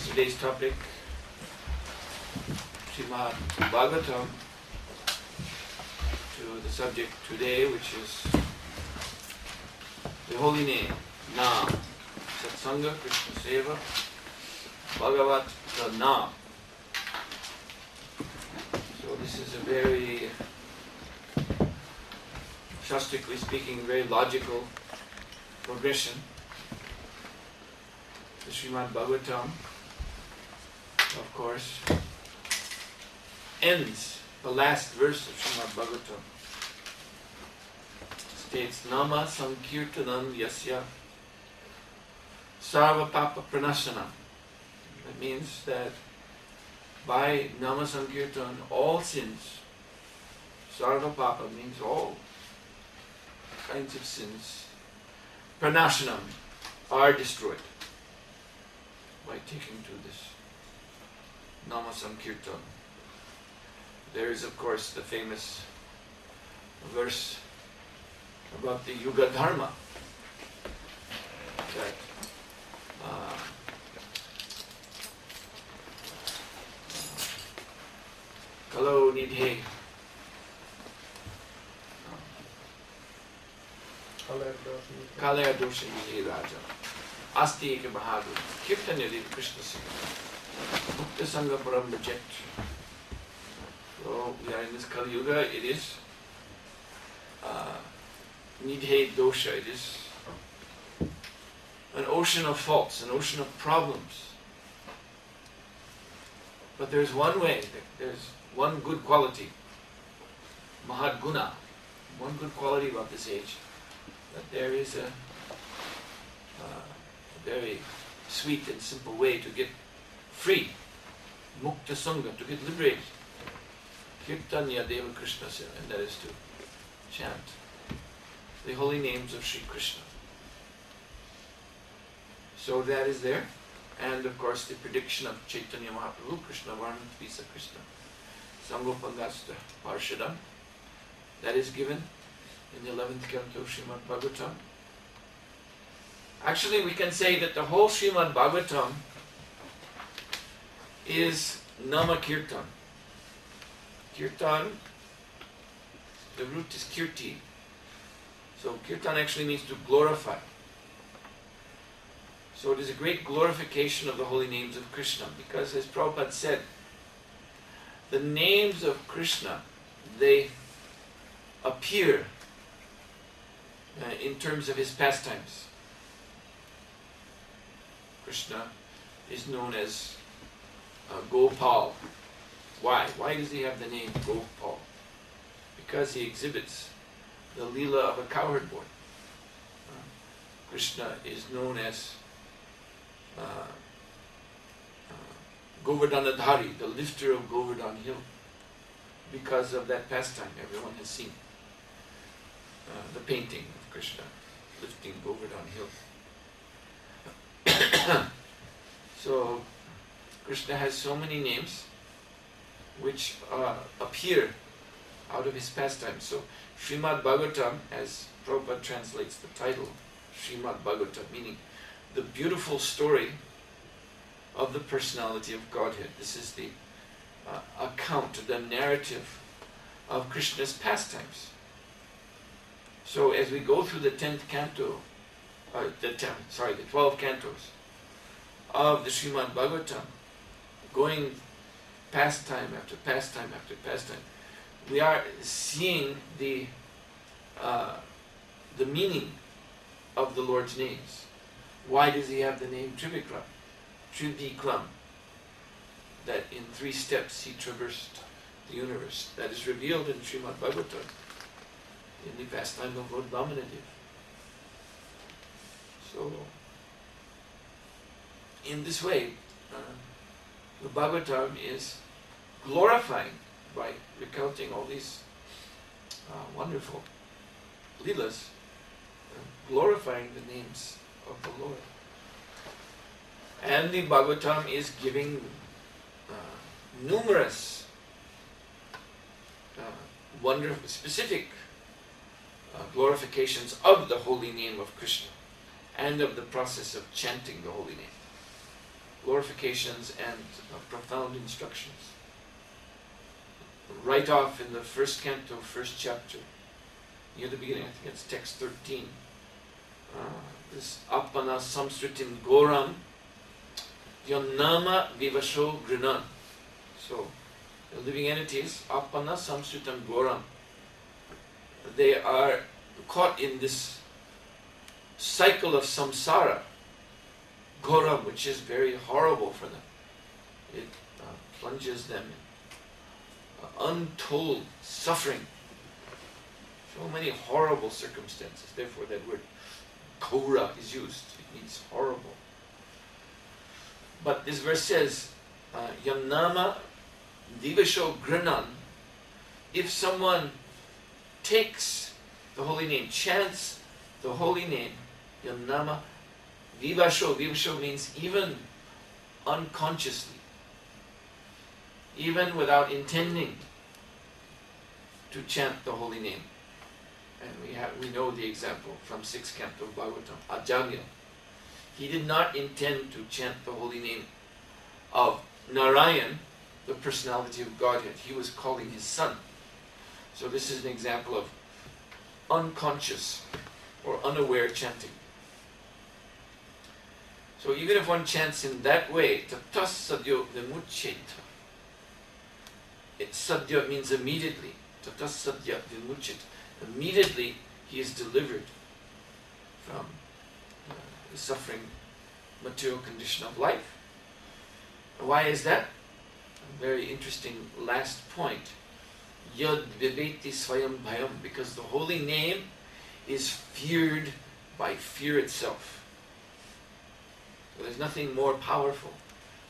Today's topic, Srimad Bhagavatam, to the subject today, which is the holy name, Naam, Satsanga, Krishna Seva, Bhagavat, the Naam. So this is a very, shastrically speaking, very logical progression. The Srimad Bhagavatam, of course, ends, the last verse of Srimad Bhagavatam states, Nama Sankirtanam Yasya Sarva Papa Pranasana. That means that by Nama Sankirtan, all sins, Sarva Papa means all kinds of sins, Pranashanam, are destroyed by taking to this Nama Sankirtan. There is, of course, the famous verse about the Yuga Dharma that Kalo Nidhe Kalaya Dosha Nidhe Raja Asti Eke Bahadur Kirtanya Dev Krishna Singha Mukta Sangha Param Reject. So we are in this Kali Yuga, it is Nidhe Dosha, it is an ocean of faults, an ocean of problems. But there's one way, there's one good quality, Mahad Guna, one good quality about this age, that there is a very sweet and simple way to get free, Mukta Sangha, to get liberated. Kirtanya Deva Krishna, and that is to chant the holy names of Sri Krishna. So that is there. And of course the prediction of Chaitanya Mahaprabhu, Krishna Varnant Visa Krishna, Sangopangasta Parshadam, that is given in the 11th canto of Srimad Bhagavatam. Actually, we can say that the whole Srimad Bhagavatam is Nama Kirtan. Kirtan, the root is kirti. So kirtan actually means to glorify. So it is a great glorification of the holy names of Krishna, because as Prabhupada said, the names of Krishna, they appear in terms of his pastimes. Krishna is known as Gopal. Why? Why does he have the name Gopal? Because he exhibits the Leela of a cowherd boy. Krishna is known as Govardhanadhari, the lifter of Govardhan Hill, because of that pastime everyone has seen. The painting of Krishna lifting Govardhan Hill. So Krishna has so many names which appear out of his pastime. So Srimad Bhagavatam, as Prabhupada translates the title, Srimad Bhagavatam, meaning the beautiful story of the personality of Godhead. This is the account, the narrative of Krishna's pastimes. So as we go through the 10th canto, the 12 cantos of the Srimad Bhagavatam, going pastime after pastime after pastime, we are seeing the meaning of the Lord's names. Why does he have the name Trivikram? Trivikram, that in 3 steps he traversed the universe. That is revealed in Srimad Bhagavatam, in the pastime of Lord Vamanadev. So, in this way, the Bhagavatam is glorifying, by recounting all these wonderful leelas, glorifying the names of the Lord. And the Bhagavatam is giving numerous wonderful, specific glorifications of the holy name of Krishna and of the process of chanting the holy name. glorifications and profound instructions. Right off in the first canto, first chapter, near the beginning, I think it's text 13, this Appana Samsritin Goram Yannama Vivasho Grinan. So, the living entities, Appana Samsritam Goram, they are caught in this cycle of samsara, Goram, which is very horrible for them. It plunges them in untold suffering. So many horrible circumstances. Therefore, that word Gora is used. It means horrible. But this verse says, Yamnama Divasho Granan. If someone takes the holy name, chants the holy name, Yamnama Vivasho. Vivasho means even unconsciously, even without intending to chant the holy name. And we know the example from 6th canto of Bhagavatam, Ajagya. He did not intend to chant the holy name of Narayan, the personality of Godhead. He was calling his son. So this is an example of unconscious or unaware chanting. So even if one chants in that way, tatas sadyo vimuccheta. Sadya means immediately. Tatas sadya vimuccheta. Immediately he is delivered from the suffering material condition of life. Why is that? A very interesting last point. Yad viveti svayam bhayam, because the holy name is feared by fear itself. So there's nothing more powerful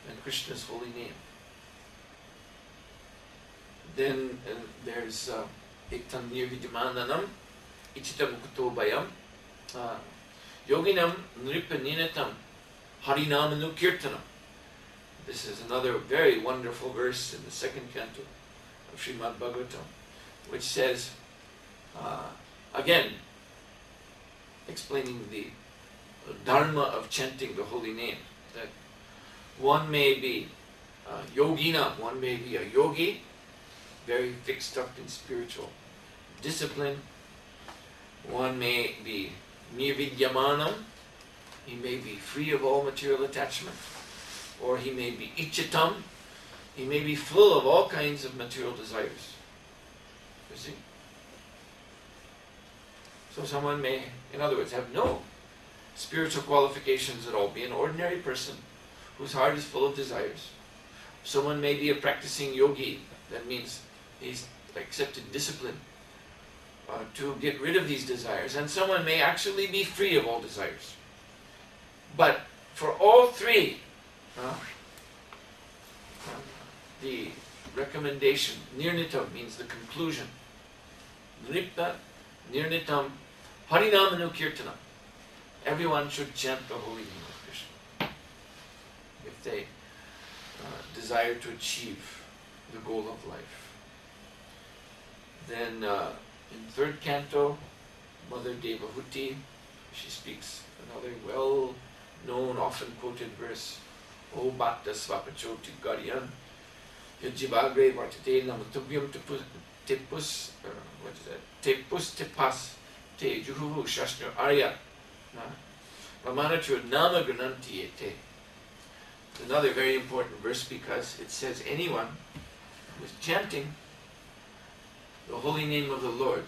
than Krishna's holy name. Then there's Iktam nirvidyamananam ichitam ukuto bhayam yoginam nripaninatam harinamanu kirtanam. This is another very wonderful verse in the 2nd canto of Srimad Bhagavatam, which says, again, explaining the dharma of chanting the holy name, that one may be yogina, one may be a yogi, very fixed up in spiritual discipline. One may be nirvidyamanam, he may be free of all material attachment, or he may be ichitam, he may be full of all kinds of material desires. You see? So someone may, in other words, have no spiritual qualifications at all, be an ordinary person whose heart is full of desires. Someone may be a practicing yogi, that means he's accepted discipline to get rid of these desires, and someone may actually be free of all desires. But for all three, the recommendation, nirnitam means the conclusion. Nripa, nirnitam, harinamanu kirtanam. Everyone should chant the holy name of Krishna if they desire to achieve the goal of life. Then in 3rd canto, Mother Devahuti, she speaks another well-known, often quoted verse, O Bhatta Svapachoti Garyan, Yajivagre Vartate Namatubyam Tepus, what is that? Tepus Tepas, Te Juhu Shashna Arya, Ramanachu Nama Grananti Ete. Another very important verse because it says anyone who is chanting the holy name of the Lord,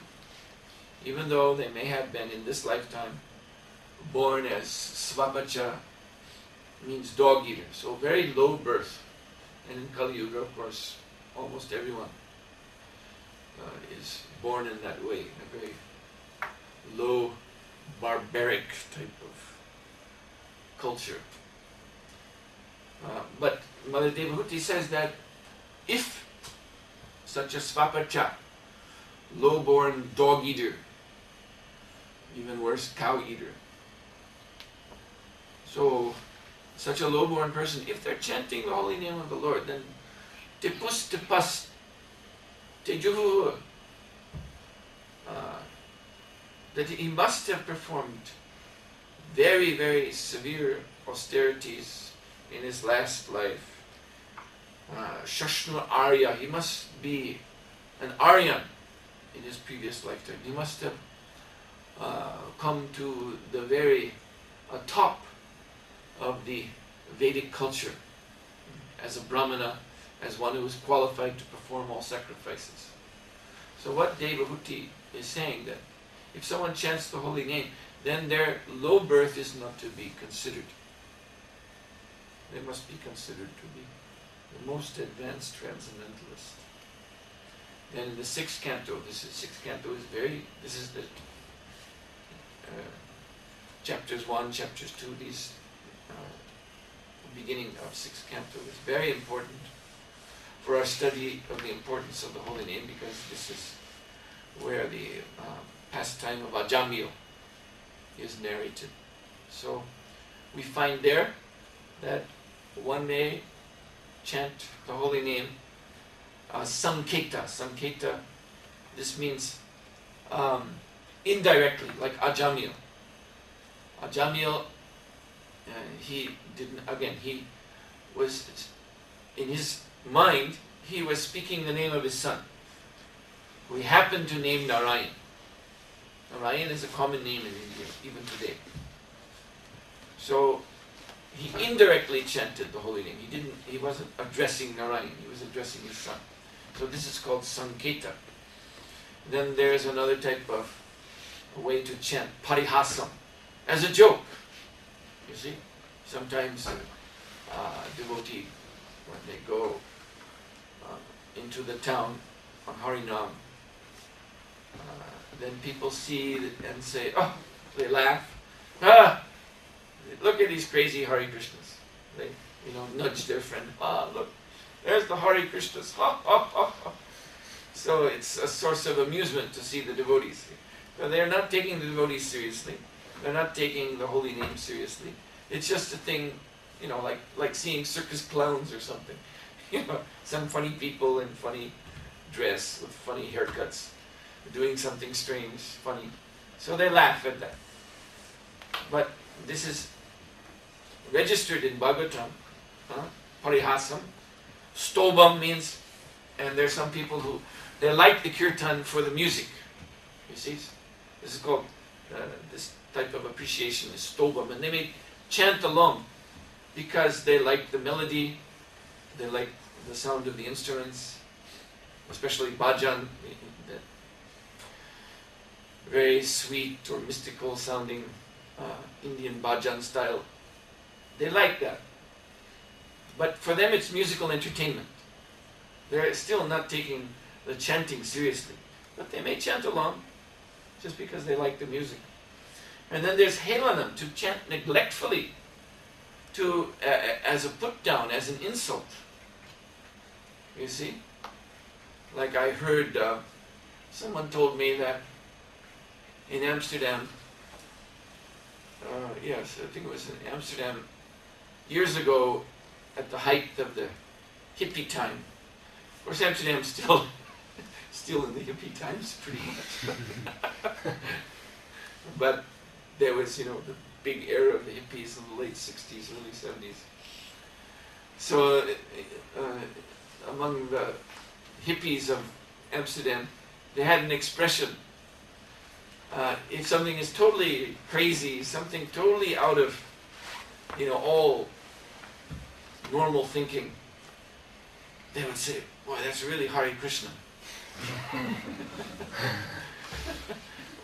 even though they may have been in this lifetime born as Svapacha, means dog eater, so very low birth. And in Kali Yuga, of course, almost everyone is born in that way, in a very low, barbaric type of culture. But Mother Devahuti says that if such a Svapacha, low-born dog eater, even worse, cow eater, so such a low-born person, if they're chanting the holy name of the Lord, then tepus tepas tejuhu, that he must have performed very, very severe austerities in his last life. Shashnu Arya, he must be an Aryan in his previous lifetime. He must have come to the very top of the Vedic culture as a Brahmana, as one who is qualified to perform all sacrifices. So what Devahuti is saying, that if someone chants the holy name, then their low birth is not to be considered. They must be considered to be the most advanced transcendentalist. Then in the sixth canto, this is the chapters 1, chapters 2, these beginning of sixth canto is very important for our study of the importance of the holy name, because this is where the pastime of Ajamil is narrated. So we find there that one may chant the holy name Sanketa. Sanketa, this means indirectly, like Ajamil. Ajamil, he was, in his mind, he was speaking the name of his son, who he happened to name Narayan. Narayan is a common name in India, even today. So he indirectly chanted the holy name. He wasn't addressing Narayan, he was addressing his son. So this is called Sanketa. Then there's another type of way to chant, Parihasam, as a joke. You see, sometimes devotee, when they go into the town on Harinam, then people see and say, oh, they laugh. Look at these crazy Hare Krishnas. They, nudge their friend. Look, there's the Hare Krishnas. So it's a source of amusement to see the devotees. But they're not taking the devotees seriously. They're not taking the holy name seriously. It's just a thing, like seeing circus clowns or something. Some funny people in funny dress with funny haircuts, doing something strange, funny. So they laugh at that. But this is registered in Bhagavatam, Parihasam. Stobam means, and there's some people who, they like the kirtan for the music. You see? This is called, this type of appreciation is stobam. And they may chant along because they like the melody, they like the sound of the instruments, especially bhajan, the very sweet or mystical sounding Indian bhajan style. They like that. But for them it's musical entertainment. They're still not taking the chanting seriously. But they may chant along just because they like the music. And then there's Helanam, to chant neglectfully, as a put down, as an insult. You see? Like I heard, someone told me that in Amsterdam, yes, I think it was in Amsterdam, years ago, at the height of the hippie time. Of course, Amsterdam's still in the hippie times, pretty much. But there was, the big era of the hippies in the late 60s, early 70s. So among the hippies of Amsterdam, they had an expression. If something is totally crazy, something totally out of, all normal thinking, they would say, boy, that's really Hare Krishna.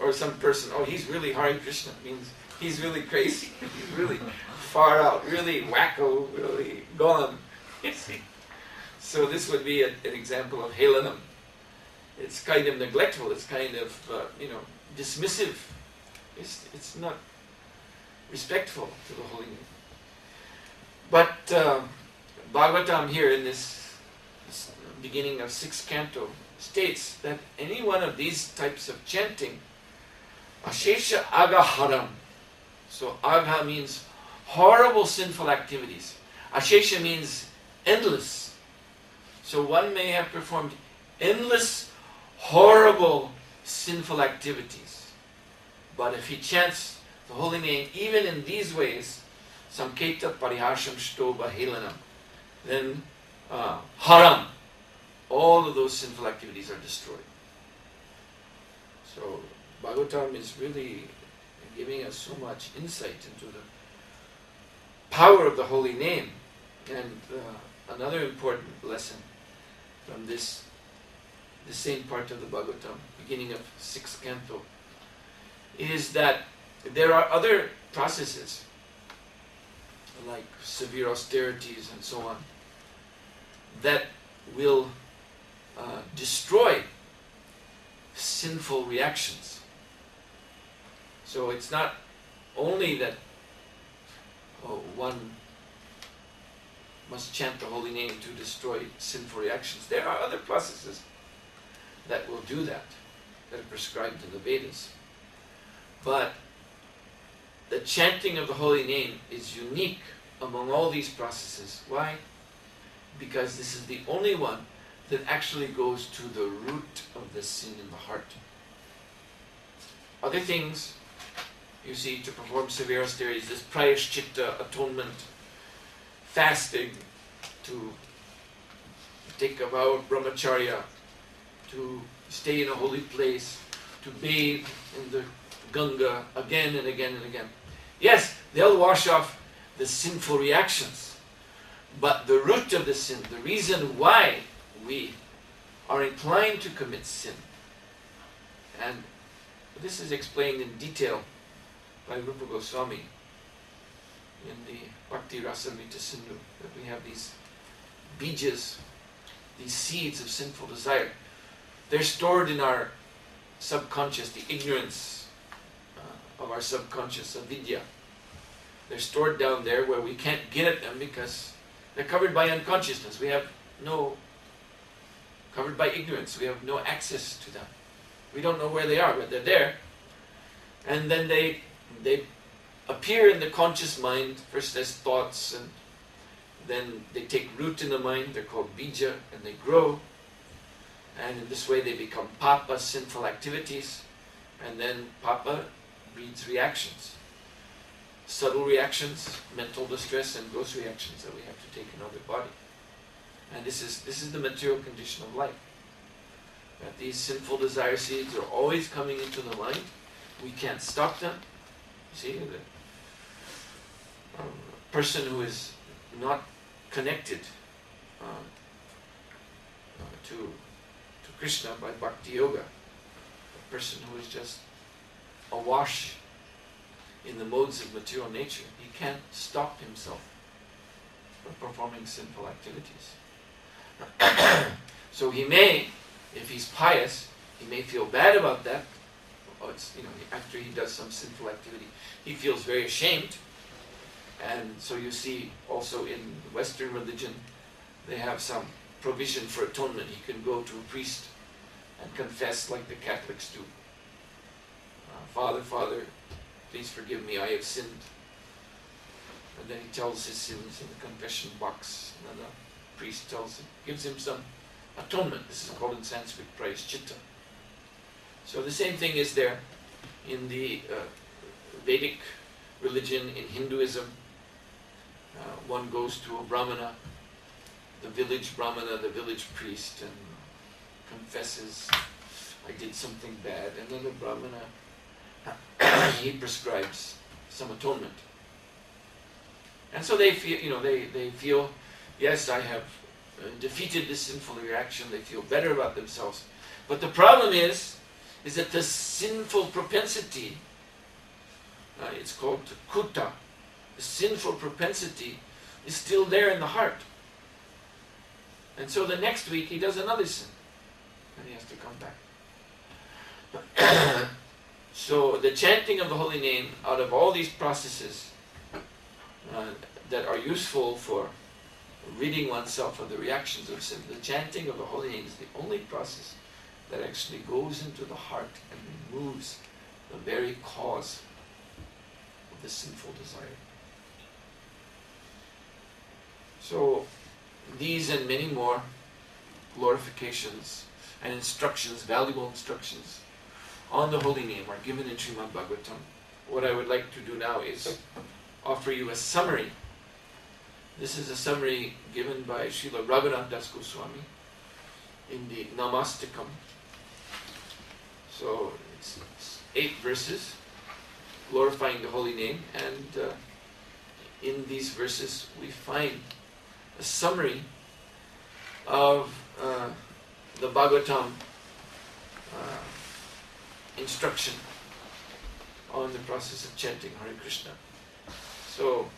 Or some person, oh, he's really Hare Krishna, means he's really crazy, he's really far out, really wacko, really gone. You see? So this would be an example of Helanam. It's kind of neglectful, it's kind of, dismissive. It's not respectful to the holy name. But Bhagavatam here in this beginning of 6th canto states that any one of these types of chanting, Ashesha Agaharam. So Agha means horrible sinful activities. Ashesha means endless. So one may have performed endless, horrible, sinful activities. But if he chants the holy name, even in these ways, Sanketa Parihasham Shtoba Helanam. Then Haram. All of those sinful activities are destroyed. So Bhagavatam is really giving us so much insight into the power of the holy name. And another important lesson from this same part of the Bhagavatam, beginning of 6th canto, is that there are other processes like severe austerities and so on that will destroy sinful reactions. So it's not only that one must chant the holy name to destroy sinful reactions. There are other processes that will do that are prescribed in the Vedas. But the chanting of the holy name is unique among all these processes. Why? Because this is the only one that actually goes to the root of the sin in the heart. Other things, you see, to perform severe austerities, this prayashchitta, atonement, fasting, to take a vow of brahmacharya, to stay in a holy place, to bathe in the Ganga again and again and again. Yes, they'll wash off the sinful reactions, but the root of the sin, the reason why we are inclined to commit sin, and this is explained in detail by Rupa Goswami in the Bhakti Rasamrita Sindhu, that we have these bijas, these seeds of sinful desire. They're stored in our subconscious, the ignorance of our subconscious, avidya. They're stored down there where we can't get at them because they're covered by unconsciousness. Covered by ignorance. We have no access to them. We don't know where they are, but they're there. And then they appear in the conscious mind, first as thoughts, and then they take root in the mind. They're called bija, and they grow. And in this way they become papa, sinful activities. And then papa breeds reactions. Subtle reactions, mental distress, and gross reactions that we have to take in our body. And this is the material condition of life. That these sinful desire seeds are always coming into the mind. We can't stop them. See, the person who is not connected to Krishna by bhakti yoga, a person who is just awash in the modes of material nature, he can't stop himself from performing sinful activities. So he may, if he's pious, he may feel bad about that. After he does some sinful activity, he feels very ashamed. And so you see also in Western religion, they have some provision for atonement. He can go to a priest and confess like the Catholics do. Father, please forgive me, I have sinned. And then he tells his sins in the confession box. And then the priest gives him some atonement. This is called in Sanskrit prayashchitta. So the same thing is there in the Vedic religion, in Hinduism. One goes to a brahmana, the village priest, and confesses, I did something bad. And then the brahmana, he prescribes some atonement. And so they feel, they feel, yes, I have defeated this sinful reaction. They feel better about themselves. But the problem is that the sinful propensity, it's called kuta, the sinful propensity is still there in the heart. And so the next week he does another sin. And he has to come back. So the chanting of the holy name, out of all these processes that are useful for ridding oneself of the reactions of sin, the chanting of the holy name is the only process that actually goes into the heart and removes the very cause of the sinful desire. So these and many more glorifications and instructions, valuable instructions on the holy name are given in Srimad Bhagavatam. What I would like to do now is offer you a summary. This is a summary given by Srila Raghunath Das Goswami in the Namastikam. So it's 8 verses glorifying the holy name, and in these verses we find a summary of the Bhagavatam instruction on the process of chanting Hare Krishna. So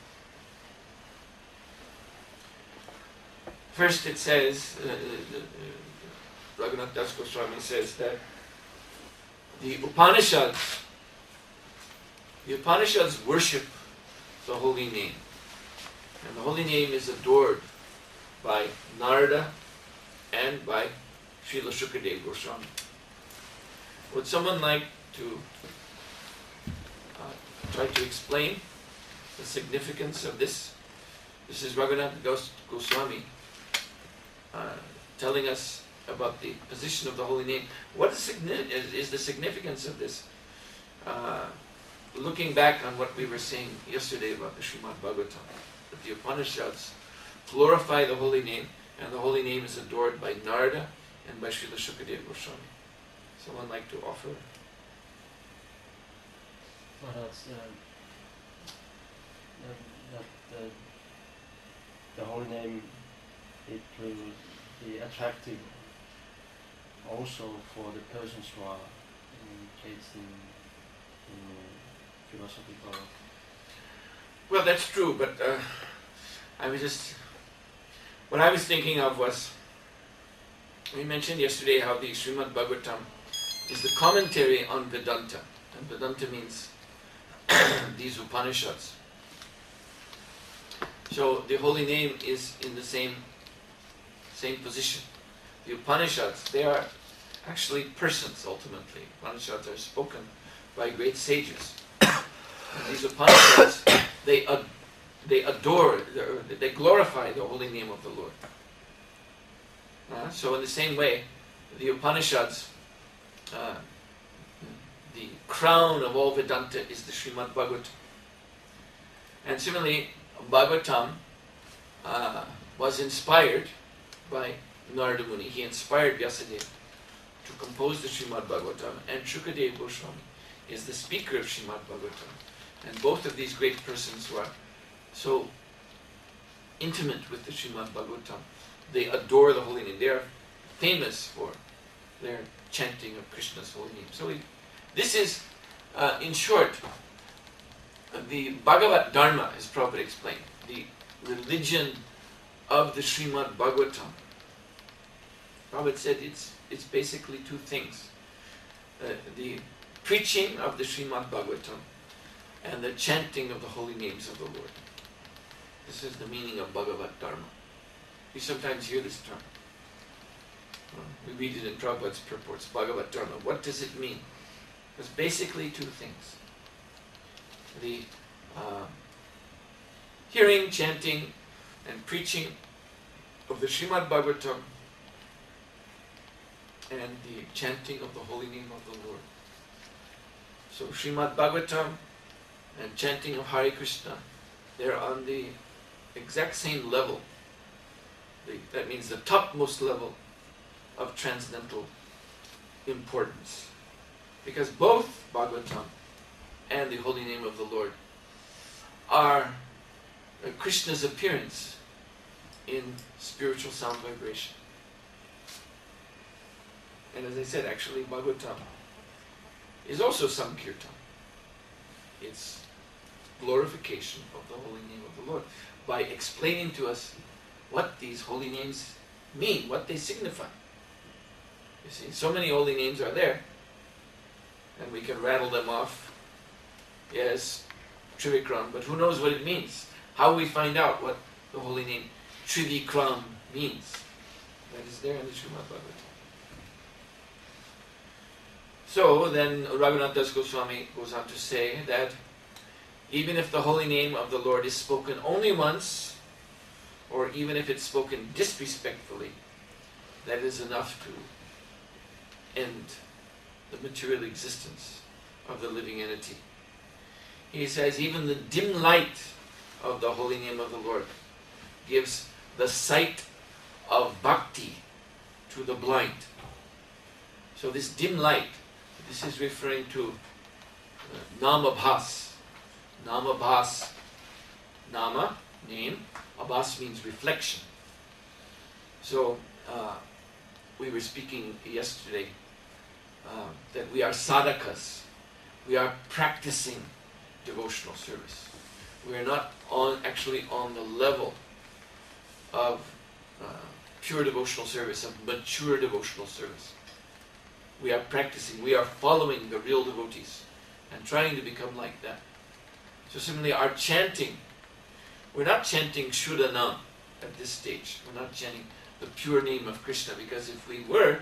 first it says, Raghunath Das Goswami says that the Upanishads worship the holy name, and the holy name is adored by Narada and by Srila Shukadeva Goswami. Would someone like to try to explain the significance of this? This is Raghunath Das Goswami telling us about the position of the holy name. What is the significance of this? Looking back on what we were saying yesterday about the Srimad Bhagavatam, that the Upanishads glorify the holy name, and the holy name is adored by Narada and by Srila Shukadeva Goswami. Someone like to offer? What else? The holy name, it will be attractive also for the persons who are engaged in philosophical. Well, that's true, but what I was thinking of was, we mentioned yesterday how the Srimad Bhagavatam is the commentary on Vedanta, and Vedanta means these Upanishads. So the holy name is in the same position. The Upanishads, they are actually persons ultimately. Upanishads are spoken by great sages. And these Upanishads, they adore, they glorify the holy name of the Lord. So in the same way, the Upanishads, the crown of all Vedanta is the Srimad Bhagavatam. And similarly, Bhagavatam was inspired by Narada Muni. He inspired Vyasadeva to compose the Srimad Bhagavatam, and Shukadeva Goswami is the speaker of Srimad Bhagavatam. And both of these great persons who are so intimate with the Srimad Bhagavatam, they adore the holy name. They are famous for their chanting of Krishna's holy name. So this is, in short, the Bhagavad Dharma, as Prabhupada explained, the religion of the Srimad Bhagavatam. Prabhupada said it's basically 2 things. The preaching of the Srimad Bhagavatam and the chanting of the holy names of the Lord. This is the meaning of Bhagavad Dharma. We sometimes hear this term. We read it in Prabhupada's purports, Bhagavad Dharma. What does it mean? It's basically 2 things. The hearing, chanting, and preaching of the Srimad Bhagavatam and the chanting of the holy name of the Lord. So Srimad Bhagavatam and chanting of Hare Krishna, they're on the exact same level. That means the topmost level of transcendental importance. Because both Bhagavatam and the holy name of the Lord are Krishna's appearance in spiritual sound vibration. And as I said, actually Bhagavatam is also Sankirtan. It's glorification of the holy name of the Lord by explaining to us what these holy names mean, what they signify. You see, so many holy names are there, and we can rattle them off. Yes, Trivikram, but who knows what it means? How we find out what the holy name Trivikram means? That is there in the Srimad Bhagavatam. So then Raghunath Das Goswami goes on to say that even if the holy name of the Lord is spoken only once, or even if it's spoken disrespectfully, that is enough to end the material existence of the living entity. he says, even the dim light of the holy name of the Lord gives the sight of bhakti to the blind. So this dim light, this is referring to Namabhas. Namabhas, Nama, name, Abhas means reflection. So we were speaking yesterday that we are sadhakas. We are practicing devotional service. We are not actually on the level of pure devotional service, of mature devotional service. We are practicing, we are following the real devotees and trying to become like that. So similarly, our chanting, we're not chanting Shuddhanam at this stage. We're not chanting the pure name of Krishna, because if we were,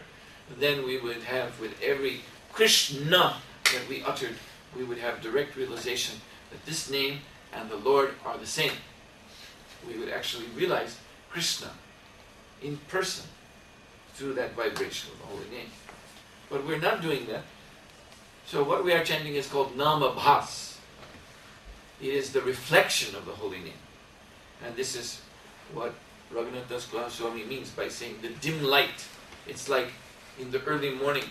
then we would have, with every Krishna that we uttered, we would have direct realization that this name and the Lord are the same. We would actually realize Krishna in person through that vibration of the holy name. But we're not doing that. So what we are chanting is called Namabhas. It is the reflection of the holy name. And this is what Raghunath Swami means by saying the dim light. It's like in the early morning,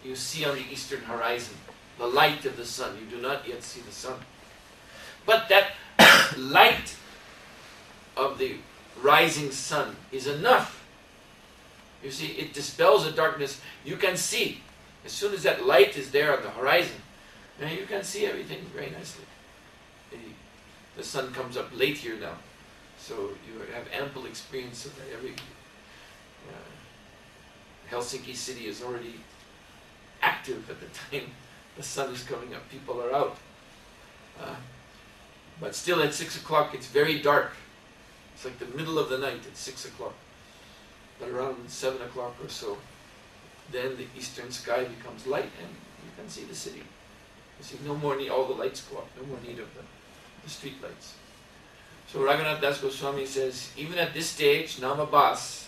you see on the eastern horizon the light of the sun. You do not yet see the sun. But that light of the rising sun is enough. You see, it dispels the darkness. You can see. As soon as that light is there on the horizon, you can see everything very nicely. The sun comes up late here now, so you have ample experience of that. Helsinki city is already active at the time the sun is coming up. People are out. But still at 6 o'clock it's very dark. It's like the middle of the night at 6 o'clock. But around 7 o'clock or so, then the eastern sky becomes light and you can see the city. You see, no more need, all the lights go up, no more need of the street lights. So Raghunath Das Goswami says, even at this stage, Namabhas,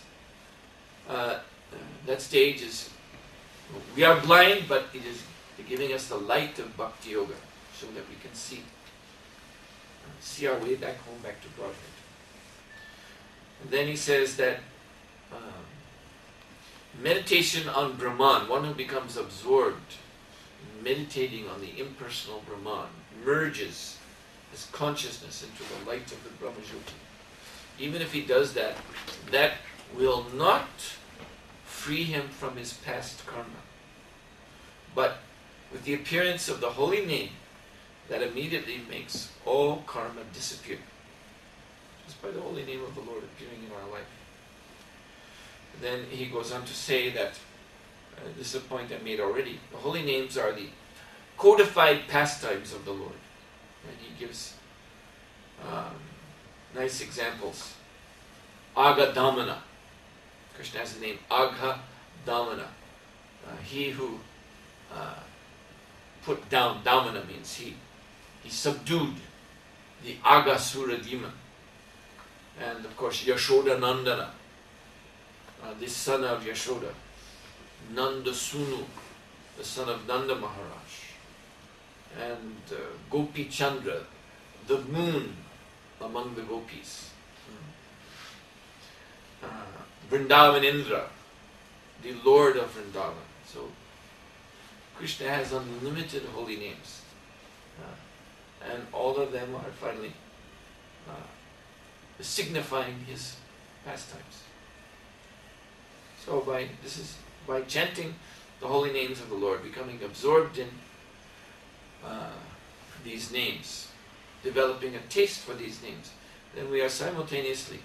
that stage is, we are blind, but it is giving us the light of Bhakti Yoga so that we can see our way back home, back to Godhead. And then he says that meditation on Brahman, one who becomes absorbed, meditating on the impersonal Brahman, merges his consciousness into the light of the Brahmajyoti. Even if he does that, that will not free him from his past karma. But with the appearance of the holy name, that immediately makes all karma disappear. Just by the holy name of the Lord appearing in our life. And then he goes on to say that, this is a point I made already, the holy names are the codified pastimes of the Lord. And he gives nice examples. Agha Damana. Krishna has the name Agha Damana. He who put down, Damana means he subdued the Aghasura demon. And of course Yashoda Nandana, the son of Yashoda. Nanda Sunu, the son of Nanda Maharaj. And Gopi Chandra, the moon among the gopis. Vrindavan Indra, the Lord of Vrindavan. So Krishna has unlimited holy names. And all of them are finally signifying his pastimes. So by chanting the holy names of the Lord, becoming absorbed in these names, developing a taste for these names, then we are simultaneously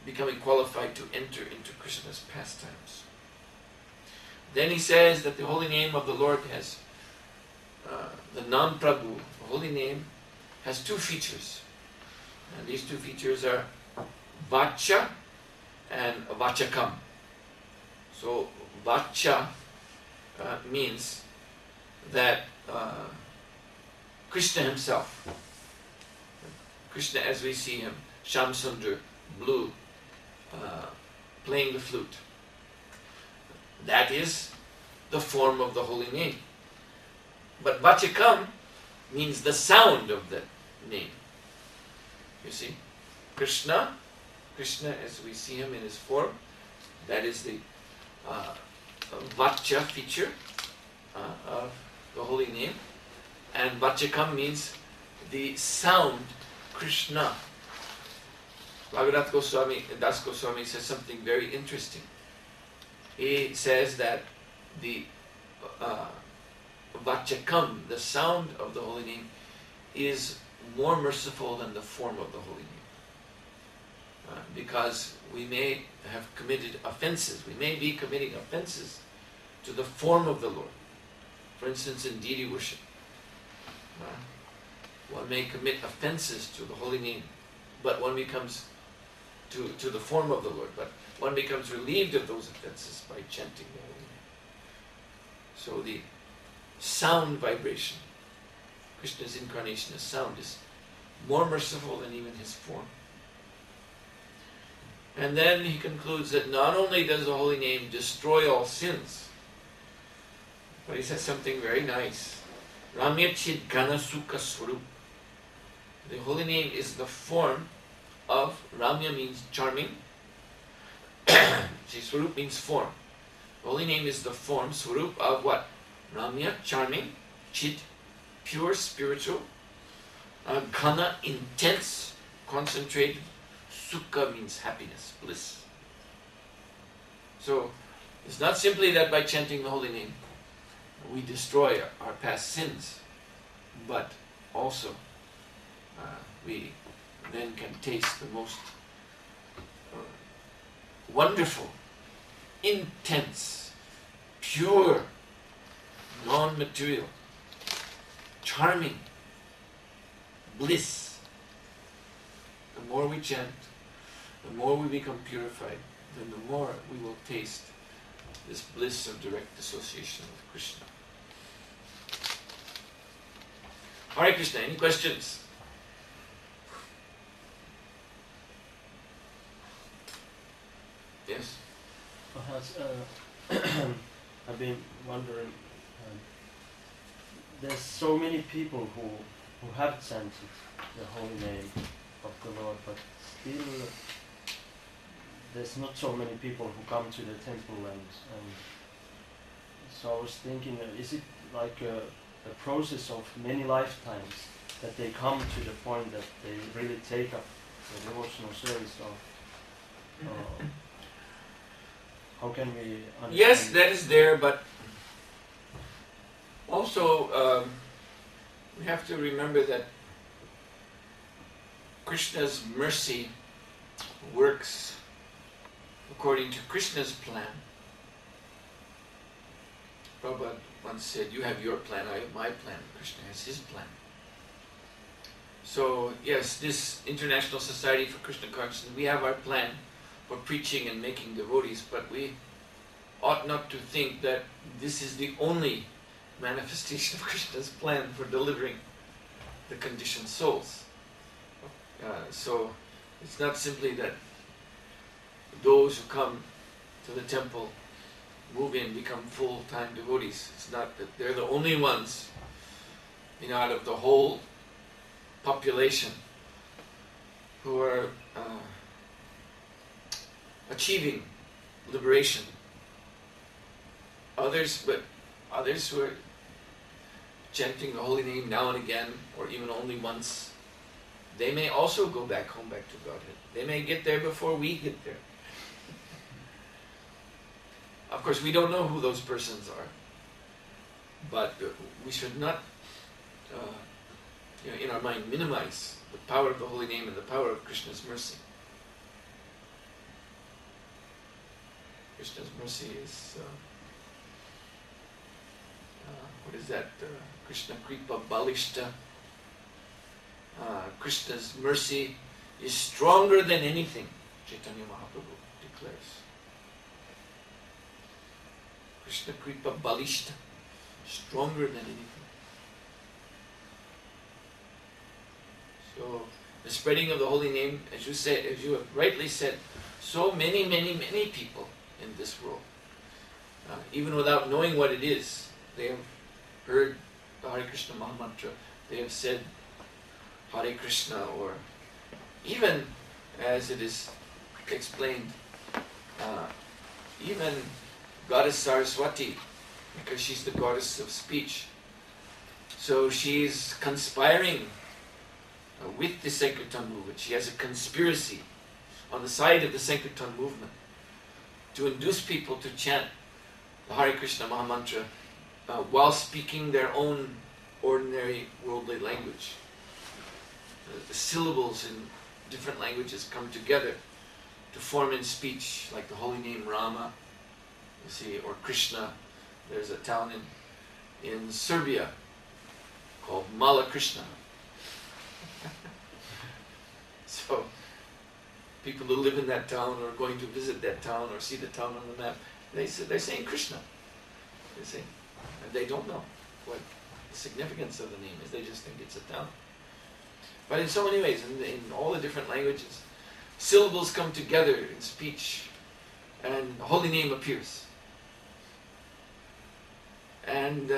becoming qualified to enter into Krishna's pastimes. Then he says that the holy name of the Lord has, the Nam Prabhu, the holy name, has two features. And these two features are Vacha and Vachakam. So Vacha means that Krishna himself, Krishna as we see him, Shamsundar, blue, playing the flute, that is the form of the holy name. But Vachakam means the sound of the name. You see, Krishna as we see him in his form, that is the Vacha feature of the holy name. And Vachakam means the sound, Krishna. Bhagavad Goswami, Das Goswami says something very interesting. He says that the Vachakam, the sound of the holy name, is more merciful than the form of the holy name. Because we may have committed offenses. We may be committing offenses to the form of the Lord. For instance, in deity worship, one may commit offenses to the holy name, but one becomes to the form of the Lord, but one becomes relieved of those offenses by chanting the holy name. So the sound vibration, Krishna's incarnation as sound, is more merciful than even his form. And then he concludes that not only does the holy name destroy all sins, but he says something very nice. Ramya Chid Gana Sukha Swarup. The holy name is the form of, Ramya means charming, Swarup means form. The holy name is the form, Swarup, of what? Ramya, charming, Chid, pure, spiritual, Ghana, intense, concentrated, Sukha means happiness, bliss. So, it's not simply that by chanting the holy name we destroy our past sins, but also we then can taste the most wonderful, intense, pure, non-material, charming bliss. The more we chant, the more we become purified, then the more we will taste this bliss of direct association with Krishna. Hare Krishna, any questions? Yes? Perhaps, I've been wondering, there's so many people who have chanted the holy name of the Lord, but still there's not so many people who come to the temple, and so I was thinking, is it like a process of many lifetimes that they come to the point that they really take up the devotional service, or how can we understand? Yes, that is there, but also we have to remember that Krishna's mercy works according to Krishna's plan. Prabhupada once said, you have your plan, I have my plan. Krishna has his plan. So yes, this International Society for Krishna Consciousness, we have our plan for preaching and making devotees, but we ought not to think that this is the only manifestation of Krishna's plan for delivering the conditioned souls. So it's not simply that those who come to the temple, move in, become full-time devotees. It's not that they're the only ones, out of the whole population who are achieving liberation. Others who are chanting the holy name now and again, or even only once, they may also go back home, back to Godhead. They may get there before we get there. Of course, we don't know who those persons are, but we should not, in our mind, minimize the power of the holy name and the power of Krishna's mercy. Krishna's mercy is, what is that? Krishna Kripa Balishta. Krishna's mercy is stronger than anything, Chaitanya Mahaprabhu declares. Krishna Kripa Balishta, stronger than anything. So the spreading of the holy name, as you have rightly said, so many people in this world, even without knowing what it is, they have heard the Hare Krishna Mahamantra they have said Hare Krishna, or even as it is explained, even Goddess Saraswati, because she's the goddess of speech. So she's conspiring with the Sankirtan movement. She has a conspiracy on the side of the Sankirtan movement to induce people to chant the Hare Krishna Mahamantra while speaking their own ordinary worldly language. The syllables in different languages come together to form in speech, like the holy name Rama, you see, or Krishna. There's a town in Serbia called Mala Krishna. So people who live in that town or going to visit that town or see the town on the map, they're saying Krishna. They say, and they don't know what the significance of the name is. They just think it's a town. But in so many ways, in all the different languages, syllables come together in speech, and the holy name appears. And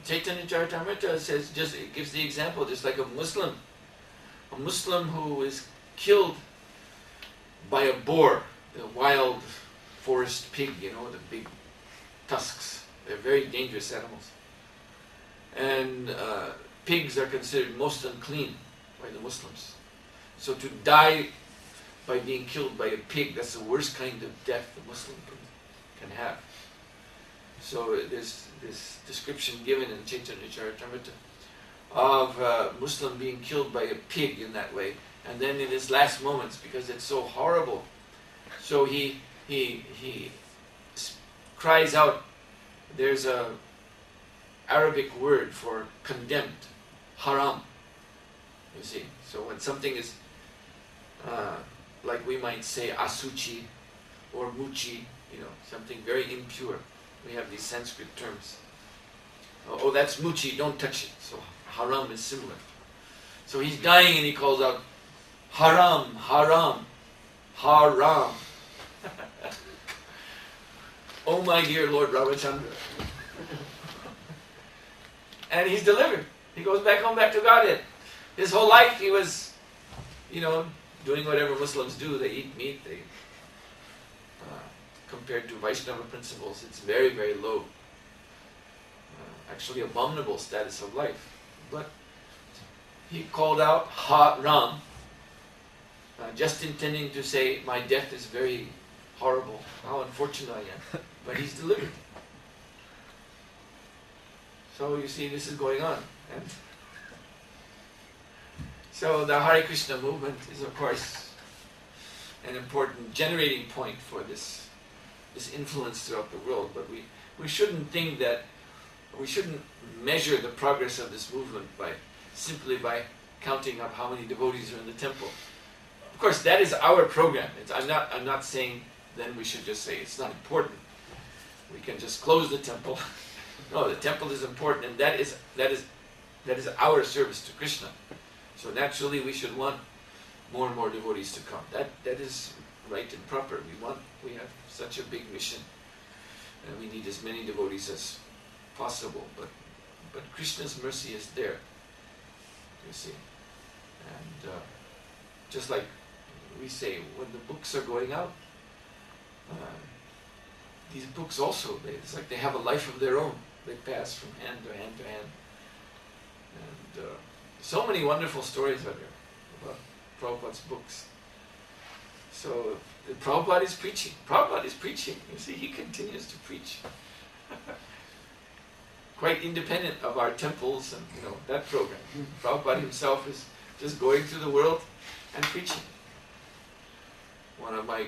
Chaitanya Charitamrita says, it gives the example, just like a Muslim who is killed by a boar, the wild forest pig, the big tusks. They're very dangerous animals. And pigs are considered most unclean by the Muslims. So to die by being killed by a pig, that's the worst kind of death a Muslim can have. So there's this description given in Chaitanya Charitamrita of a Muslim being killed by a pig in that way, and then in his last moments, because it's so horrible, so he cries out. There's a Arabic word for condemned, haram. You see, so when something is like we might say asuchi or muchi, something very impure. We have these Sanskrit terms. Oh, that's muchi, don't touch it. So haram is similar. So he's dying and he calls out, haram, haram, haram. Oh my dear Lord Ramachandra. And he's delivered. He goes back home, back to Godhead. His whole life he was, doing whatever Muslims do. They eat meat. They compared to Vaishnava principles, it's very, very low. Actually abominable status of life. But he called out Haram, just intending to say, my death is very horrible. How unfortunate I am. But he's delivered. So you see, this is going on. And so the Hare Krishna movement is, of course, an important generating point for this influence throughout the world. But we shouldn't think that, we shouldn't measure the progress of this movement simply by counting up how many devotees are in the temple. Of course, that is our program. I'm not saying then we should just say it's not important. We can just close the temple. No, the temple is important, and that is our service to Krishna. So naturally, we should want more and more devotees to come. That is right and proper. We have such a big mission, and we need as many devotees as possible. But Krishna's mercy is there, you see. And just like we say, when the books are going out, these books also, it's like they have a life of their own. They pass from hand to hand to hand. And so many wonderful stories are there about Prabhupada's books. So Prabhupada is preaching. Prabhupada is preaching. You see, he continues to preach. Quite independent of our temples and that program. Prabhupada himself is just going through the world and preaching. One of my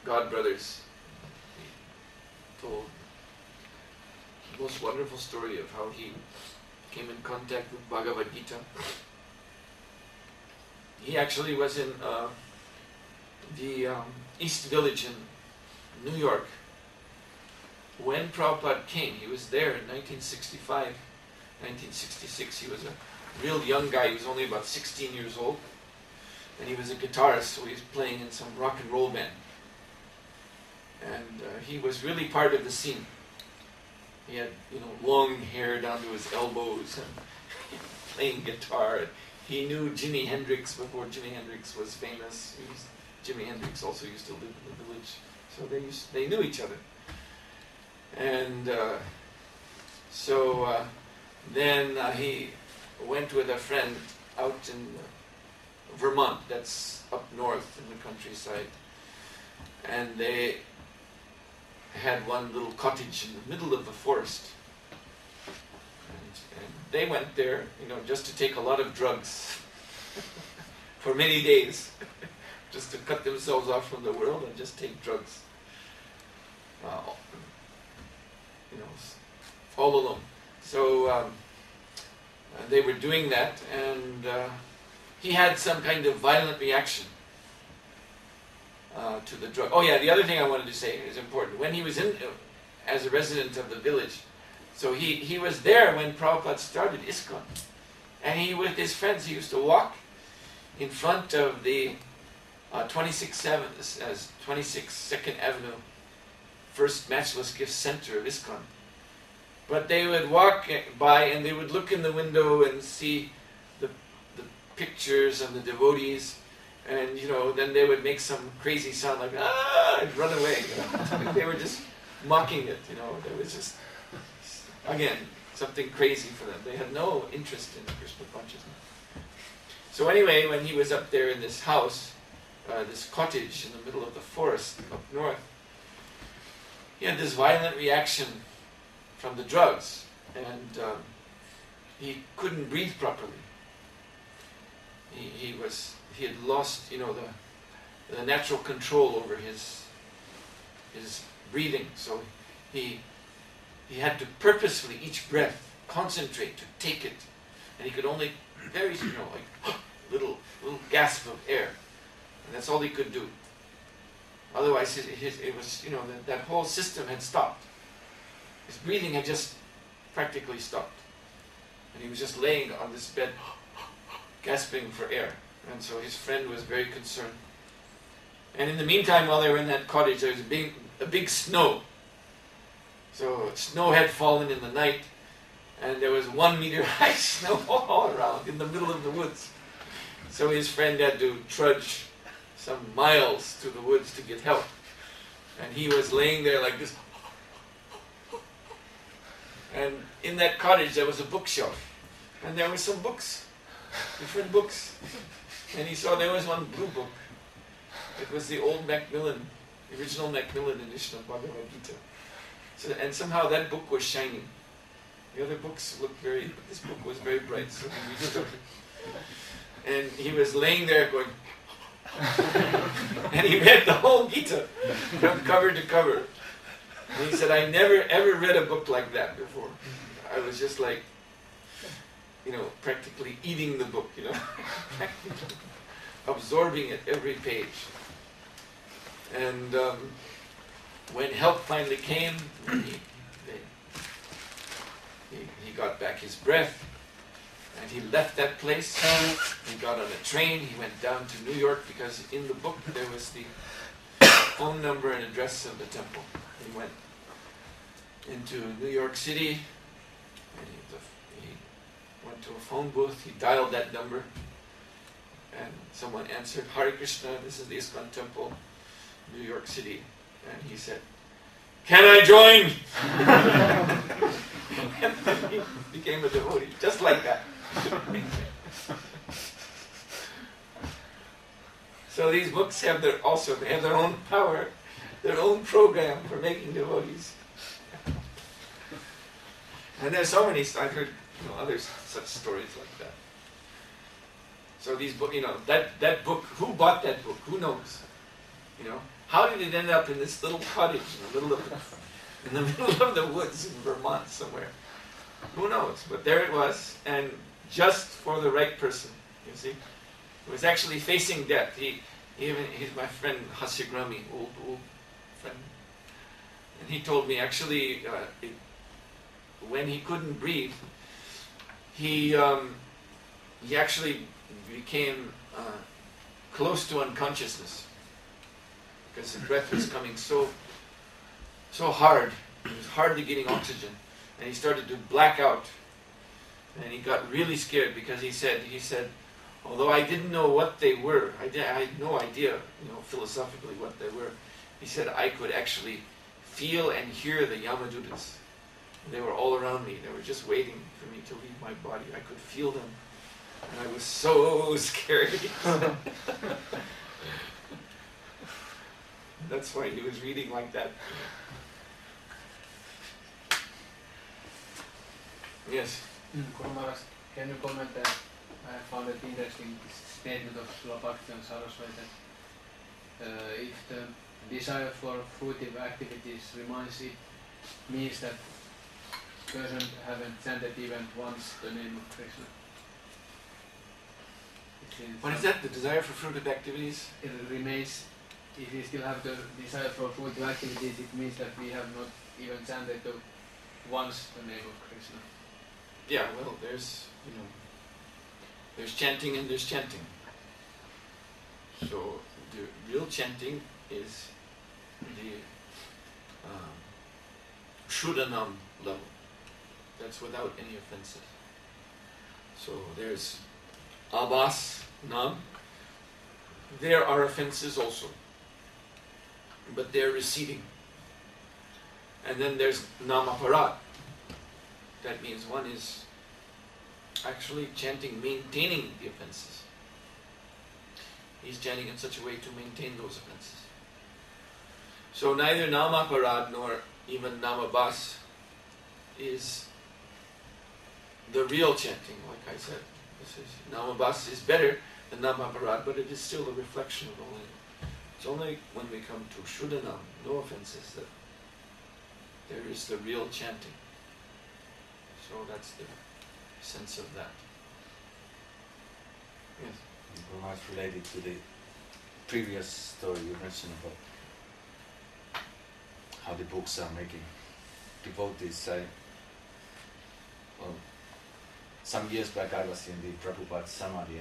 godbrothers told the most wonderful story of how he came in contact with Bhagavad Gita. He actually was in the East Village in New York. When Prabhupada came, he was there in 1965, 1966. He was a real young guy. He was only about 16 years old. And he was a guitarist, so he was playing in some rock and roll band. And he was really part of the scene. He had, long hair down to his elbows, and playing guitar. He knew Jimi Hendrix before Jimi Hendrix was famous. Jimi Hendrix also used to live in the village, so they knew each other. And then he went with a friend out in Vermont, that's up north in the countryside, and they had one little cottage in the middle of the forest. And they went there, just to take a lot of drugs for many days, just to cut themselves off from the world and just take drugs. All alone. So they were doing that, and he had some kind of violent reaction to the drug. Oh yeah, the other thing I wanted to say is important. When he was as a resident of the village, so he was there when Prabhupada started ISKCON, and he, with his friends, he used to walk in front of the 26th 2nd Avenue, First Matchless Gift Center of ISKCON. But they would walk by and they would look in the window and see the pictures of the devotees, and then they would make some crazy sound like ah, and run away. They were just mocking it. There was just, again, something crazy for them. They had no interest in Krishna consciousness. So anyway, when he was up there in this house, this cottage in the middle of the forest up north, he had this violent reaction from the drugs, and he couldn't breathe properly. He had lost, the natural control over his breathing. So he had to purposefully, each breath, concentrate to take it, and he could only very, like little gasp of air, and that's all he could do. Otherwise, it was, that whole system had stopped. His breathing had just practically stopped. And he was just laying on this bed, gasping for air. And so his friend was very concerned. And in the meantime, while they were in that cottage, there was a big snow. So snow had fallen in the night, and there was 1 meter high snow all around in the middle of the woods. So his friend had to trudge some miles to the woods to get help. And he was laying there like this. And in that cottage there was a bookshelf, and there were some books, different books. And he saw there was one blue book. It was the old Macmillan, original Macmillan edition of Bhagavad Gita. So, and somehow that book was shining. The other books looked but this book was very bright, so he reached up. And he was laying there going, and he read the whole Gita from cover to cover. And he said, I never ever read a book like that before. I was just like, practically eating the book, absorbing it every page. And when help finally came, he got back his breath, and he left that place. He got on a train, he went down to New York, because in the book there was the phone number and address of the temple. He went into New York City, and he went to a phone booth, he dialed that number, and someone answered, Hare Krishna, this is the ISKCON temple, New York City. And he said, can I join? And then he became a devotee, just like that. So these books have their own power, their own program for making devotees. And there's so many, I've heard other such stories like that. So these books, that book, who bought that book? Who knows? How did it end up in this little cottage in the middle of the woods in Vermont somewhere? Who knows? But there it was, and just for the right person, you see. He was actually facing death. He's my friend Hasyagrami, old friend. And he told me actually, when he couldn't breathe, he actually became close to unconsciousness, because the breath was coming so hard. He was hardly getting oxygen, and he started to black out. And he got really scared because he said, although I didn't know what they were, I had no idea, philosophically what they were. He said I could actually feel and hear the Yamadutas. They were all around me. They were just waiting for me to leave my body. I could feel them. And I was so scared. That's why he was reading like that. Yes. Guru Maharaj, can you comment that I found it interesting statement of Srila Bhaktivinoda Saraswati that if the desire for fruitive activities reminds it means that person haven't chanted even once the name of Krishna. What is that? The desire for fruitive activities? It remains, if we still have the desire for fruitive activities, it means that we have not even chanted once the name of Krishna. Yeah, well, there's chanting and there's chanting. So the real chanting is the Shuddhanam level. That's without any offenses. So there's Abhas Nam. There are offenses also, but they're receding. And then there's Namaparat. That means one is actually chanting, maintaining the offenses. He's chanting in such a way to maintain those offenses. So neither Namaparad nor even Namabas is the real chanting, like I said. Namabas is better than Namaparad, but it is still a reflection of the Holy Name. It's only when we come to Shuddhanam, no offenses, that there is the real chanting. So that's the sense of that. Yes. Much related to the previous story you mentioned about how the books are making devotees. Some years back I was in the Prabhupada Samadhi,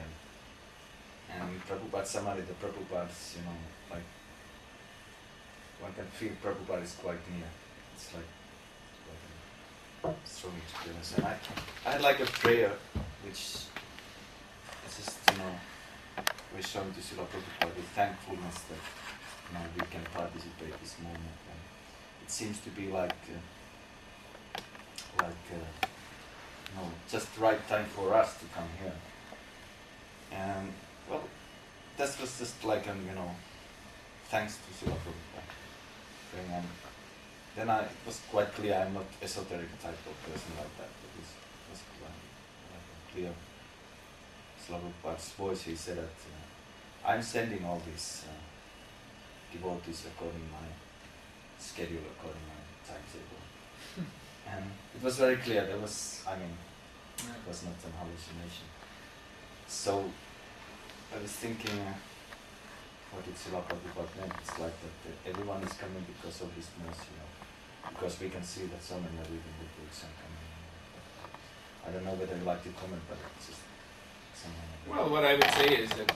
and in Prabhupada Samadhi the Prabhupads, like one can feel Prabhupada is quite near. It's like a strong experience. And I had like a prayer which is just, we're showing to Srila Prabhupada with thankfulness that we can participate in this moment. And it seems to be just the right time for us to come here. And well, that was just like thanks to Srila Prabhupada thing. And then it was quite clear I'm not esoteric type of person like that. It was quite clear. Srila Prabhupada's voice, he said that I'm sending all these devotees according to my schedule, according to my timetable. And it was very clear, it was not an hallucination. So I was thinking, what did Srila Prabhupada meant? It's like that everyone is coming because of his mercy, because we can see that so many are reading the books and coming. I don't know whether you like to comment, but it's just someone. Well, what I would say is that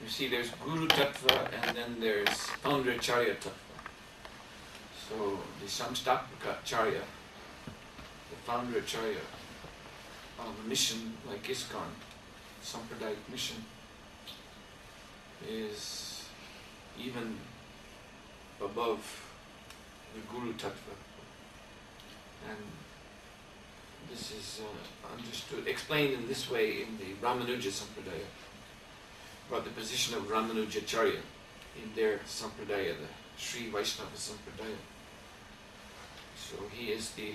you see there's Guru Tattva and then there's Foundracharya Tattva. So the Samstapakacharya, the Foundracharya of a mission like ISKCON, Sampradayik mission, is even above the Guru Tattva. And this is explained in this way in the Ramanuja Sampradaya, about the position of Ramanujacharya in their Sampradaya, the Sri Vaishnava Sampradaya. So he is the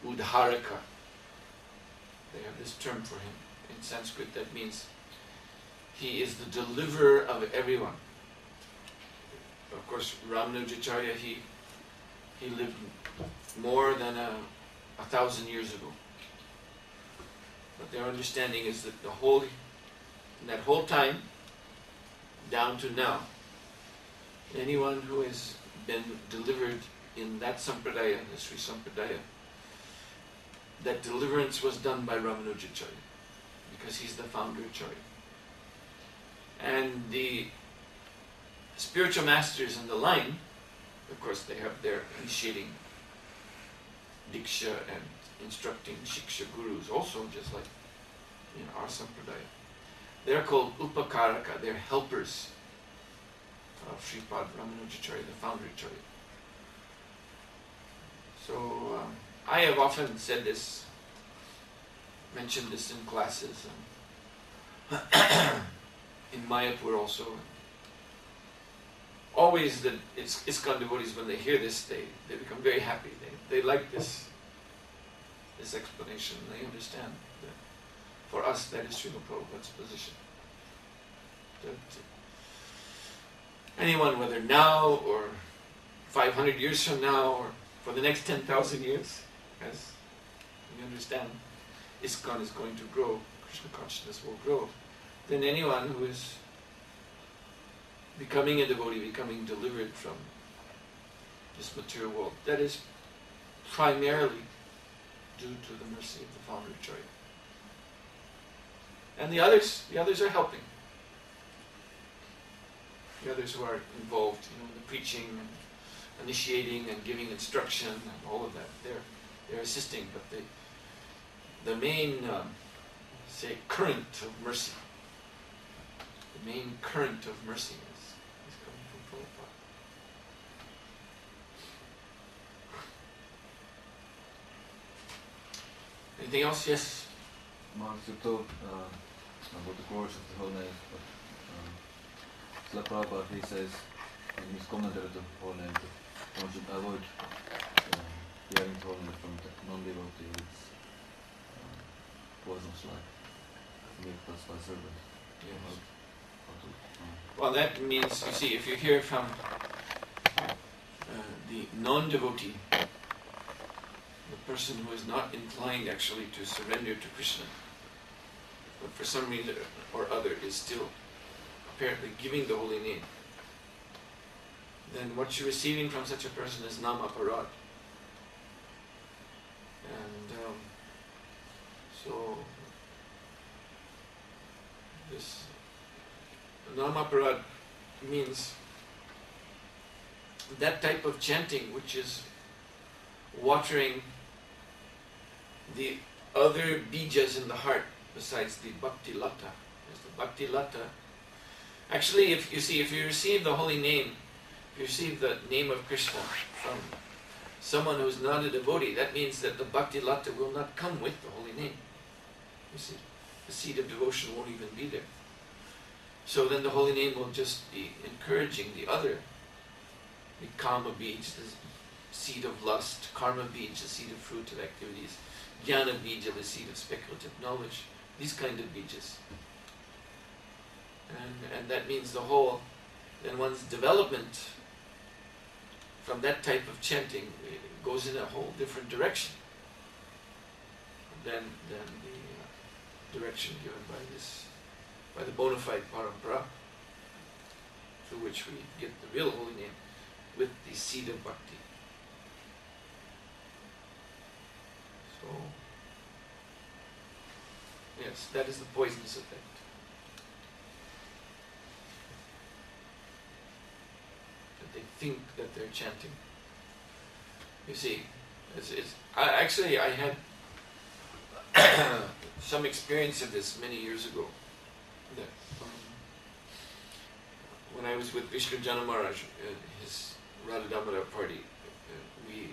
Udharaka. They have this term for him. In Sanskrit that means he is the deliverer of everyone. Of course, Ramanujacharya, he lived more than 1,000 years ago. But their understanding is that in that whole time, down to now, anyone who has been delivered in that Sampradaya, the Sri Sampradaya, that deliverance was done by Ramanujacharya, because he's the founder Acharya. And the spiritual masters in the line, of course, they have their initiating Diksha and instructing Shiksha gurus also, just like in our sampradaya. They're called Upakaraka, they're helpers of Sripad Ramanujacharya, the Founderacharya. So I have often said this, mentioned this in classes, in Mayapur also. Always the ISKCON devotees, when they hear this, they become very happy. They like this explanation. They understand that for us that is Srila Prabhupada's position. That anyone, whether now or 500 years from now or for the next 10,000 years, as we understand, ISKCON is going to grow, Krishna consciousness will grow, then anyone who is becoming a devotee, becoming delivered from this material world, that is primarily due to the mercy of the Founderacharya. And the others are helping. The others who are involved, in the preaching and initiating and giving instruction and all of that, they're assisting, but the main, current of mercy, the main current of mercy is coming from Prabhupada. Anything else? Yes? Mark, you told about the course of the whole name, but Srila Prabhupada, he says in his commentary to the whole name that one should avoid hearing the whole name from the non-devotee, which poisons like milk passed by serpent. Yes. Well, that means, you see, if you hear from the non-devotee, the person who is not inclined actually to surrender to Krishna, but for some reason or other is still apparently giving the holy name, then what you're receiving from such a person is namaparad. And so this namaparad means that type of chanting which is watering the other bijas in the heart besides the bhakti lata. There's the bhakti lata. Actually, if you receive the holy name, if you receive the name of Krishna from someone who is not a devotee, that means that the bhakti lata will not come with the holy name. You see, the seed of devotion won't even be there. So then the holy name will just be encouraging the other, the kama bij, the seed of lust, karma bij, the seed of fruitive activities, jnana bija, the seed of speculative knowledge, these kind of bijas. And that means then one's development from that type of chanting goes in a whole different direction than the direction given by the bona fide parampara, through which we get the real holy name with the seed of bhakti. So, yes, that is the poisonous effect. That they think that they're chanting. You see, I had some experience of this many years ago. That when I was with Vishnu Jana Maharaj at his Radha Damodar party, we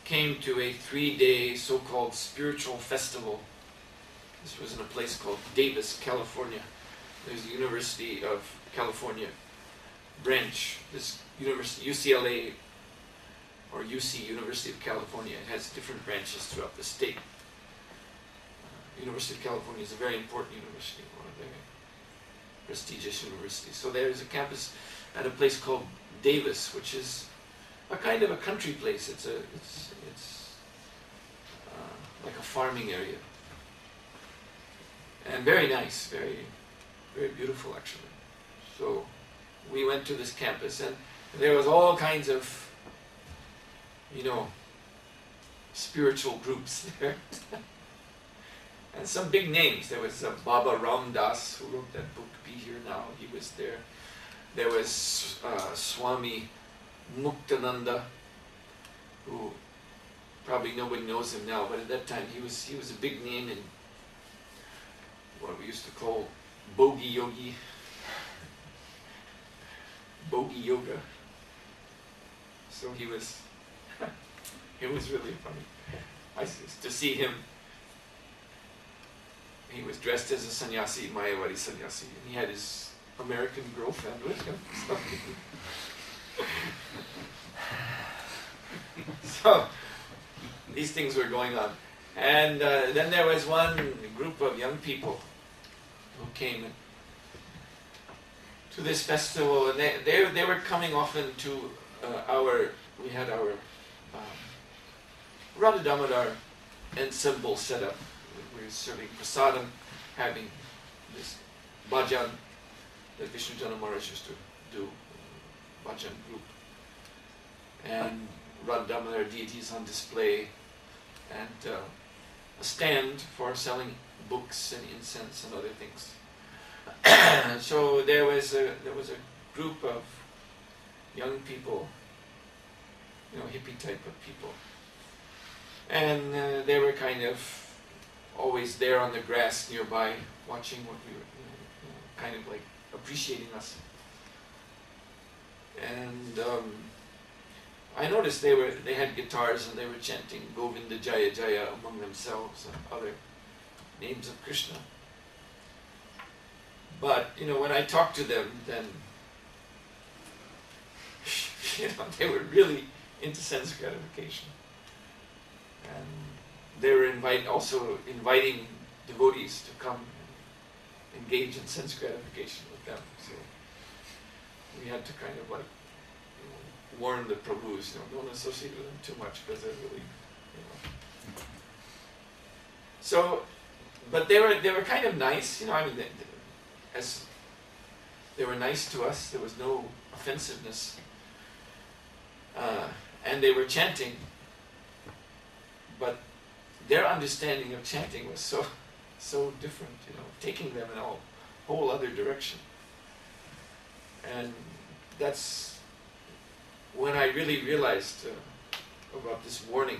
came to a 3-day so-called spiritual festival. This was in a place called Davis, California. There's the University of California branch. This university, UCLA or UC, University of California, it has different branches throughout the state. University of California is a very important university, one of the prestigious universities. So there is a campus at a place called Davis, which is a kind of a country place. It's like a farming area, and very nice, very, very beautiful actually. So we went to this campus, and there was all kinds of, spiritual groups there. And some big names. There was Baba Ram Das, who wrote that book, Be Here Now. He was there. There was Swami Muktananda, who probably nobody knows him now, but at that time he was a big name in what we used to call Bogi Yogi, Bogi Yoga. So he was, it was really funny. I used to see him. He was dressed as a sannyasi, Mayavadi sannyasi, and he had his American girlfriend with him. So these things were going on. And then there was one group of young people who came to this festival, and they were coming often to we had our Radha Damodar ensemble set up. We were serving prasadam, having this bhajan that Vishnu Jana Maharaj used to do, bhajan group. And Radha Damodar deities on display, and a stand for selling books and incense and other things. So there was a group of young people, hippie type of people, and they were kind of always there on the grass nearby, watching what we were, kind of like appreciating us. And I noticed they had guitars and they were chanting Govinda Jaya Jaya among themselves and other names of Krishna. But when I talked to them, then they were really into sense gratification, and they were also inviting devotees to come and engage in sense gratification with them. So we had to kind of like warn the Prabhus, don't associate with them too much because they're really, So, but they were kind of nice, as they were nice to us. There was no offensiveness, and they were chanting. But their understanding of chanting was so different, taking them in a whole other direction. And that's when I really realized about this warning,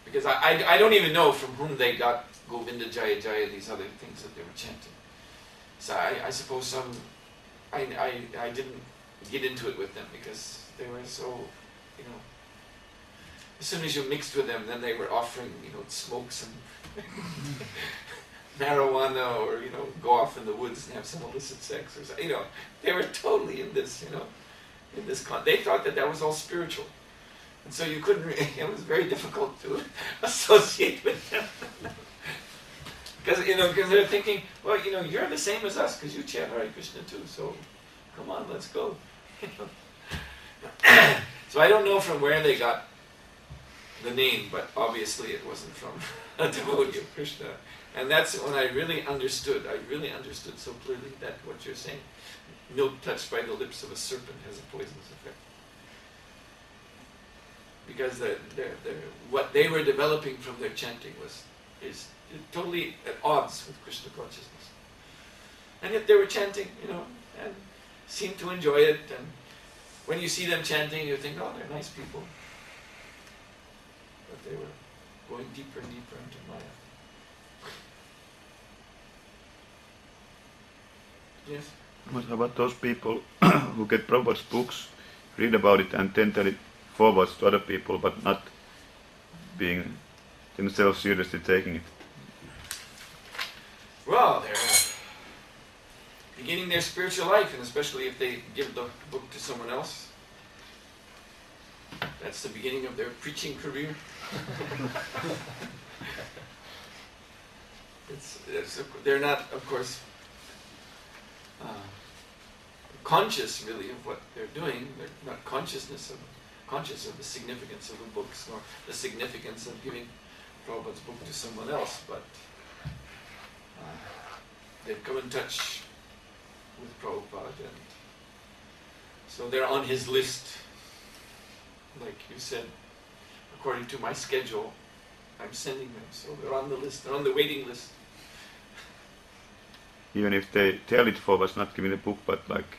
because I don't even know from whom they got Govinda Jaya Jaya, these other things that they were chanting. So I suppose I didn't get into it with them because they were so, as soon as you mixed with them, then they were offering, smoke some marijuana, or go off in the woods and have some illicit sex, or something. They were totally in this, in this they thought that was all spiritual, and so you couldn't. It was very difficult to associate with them because they're thinking, well, you're the same as us because you chant Hare Krishna too. So come on, let's go. So I don't know from where they got the name, but obviously it wasn't from a devotee of Krishna. And that's when I really understood so clearly that what you're saying, milk touched by the lips of a serpent has a poisonous effect. Because what they were developing from their chanting is totally at odds with Krishna consciousness. And yet they were chanting, and seemed to enjoy it. And when you see them chanting, you think, oh, they're nice people. But they were going deeper and deeper into Maya. Yes? What about those people who get Prabhupada's books, read about it, and then tell it forwards to other people, but not being themselves seriously taking it? Well, they're beginning their spiritual life, and especially if they give the book to someone else. That's the beginning of their preaching career. They're not, of course, conscious really of what they're doing. They're not conscious of the significance of the books or the significance of giving Prabhupada's book to someone else, but they've come in touch with Prabhupada, and so they're on his list. Like you said, according to my schedule, I'm sending them, so they're on the list, they're on the waiting list. Even if they tell it forwards, not giving the book, but like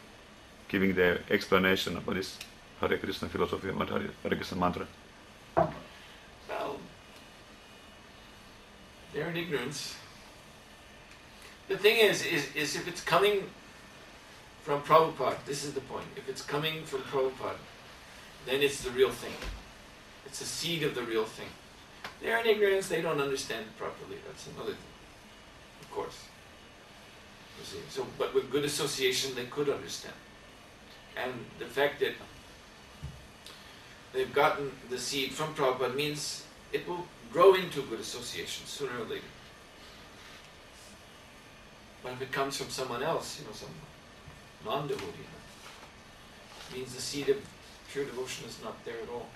giving their explanation about this Hare Krishna philosophy and Hare Krishna mantra. They're in ignorance. The thing is if it's coming from Prabhupada, this is the point. If it's coming from Prabhupada, then it's the real thing. It's a seed of the real thing. They're in ignorance, they don't understand it properly. That's another thing, of course. You see. So, but with good association, they could understand. And the fact that they've gotten the seed from Prabhupada means it will grow into good association sooner or later. But if it comes from someone else, some non-devotee, it means the seed of pure devotion is not there at all.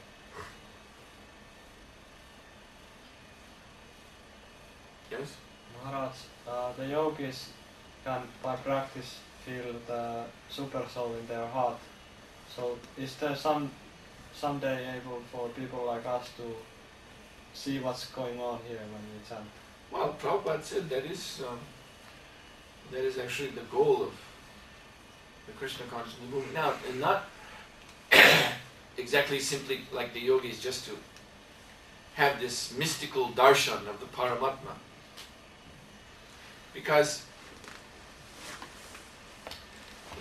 Yes? Maharaj, the yogis can by practice feel the super soul in their heart. So is there someday able for people like us to see what's going on here when we chant? Well, Prabhupada said that is actually the goal of the Krishna consciousness movement. Now, and not exactly simply like the yogis just to have this mystical darshan of the Paramatma. Because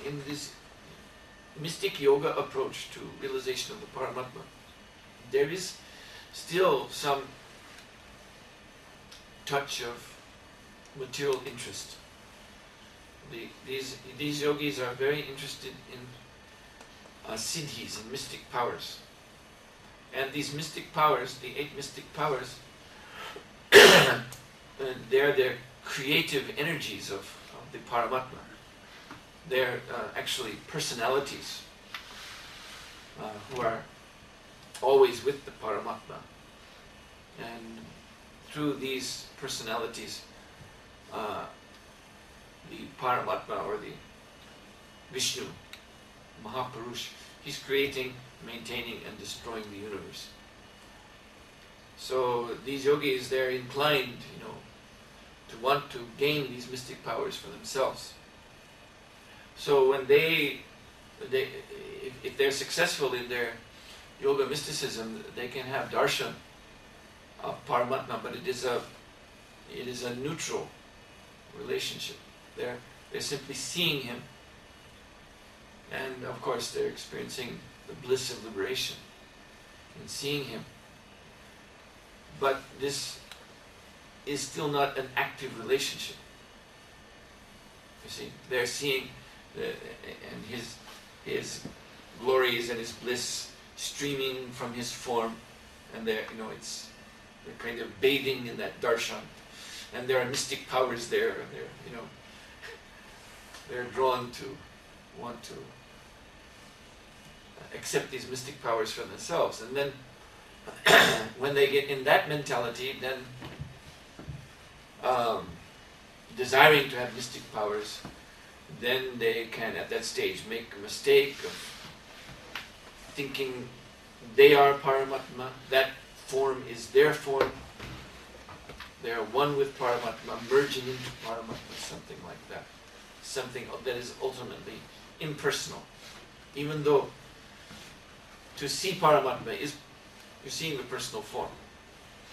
in this mystic yoga approach to realization of the Paramatma, there is still some touch of material interest. These yogis are very interested in siddhis and mystic powers. And these mystic powers, the 8 mystic powers, they're the creative energies of the Paramatma. They're actually personalities who are always with the Paramatma. And through these personalities, the Paramatma or the Vishnu, Mahapurush, he's creating, maintaining and destroying the universe. So these yogis, they're inclined, to want to gain these mystic powers for themselves. So when if they're successful in their yoga mysticism, they can have darshan of Paramatma, but it is a neutral relationship. They're simply seeing him, and of course they're experiencing the bliss of liberation in seeing him. But this is still not an active relationship. You see, they're seeing and his glories and his bliss streaming from his form, and they're kind of bathing in that darshan, and there are mystic powers there, and they're drawn to want to accept these mystic powers for themselves. And then when they get in that mentality, then desiring to have mystic powers, then they can at that stage make a mistake of thinking they are Paramatma, that form is their form, they are one with Paramatma, merging into Paramatma, something like that. Something that is ultimately impersonal. Even though to see Paramatma is, you're seeing the personal form.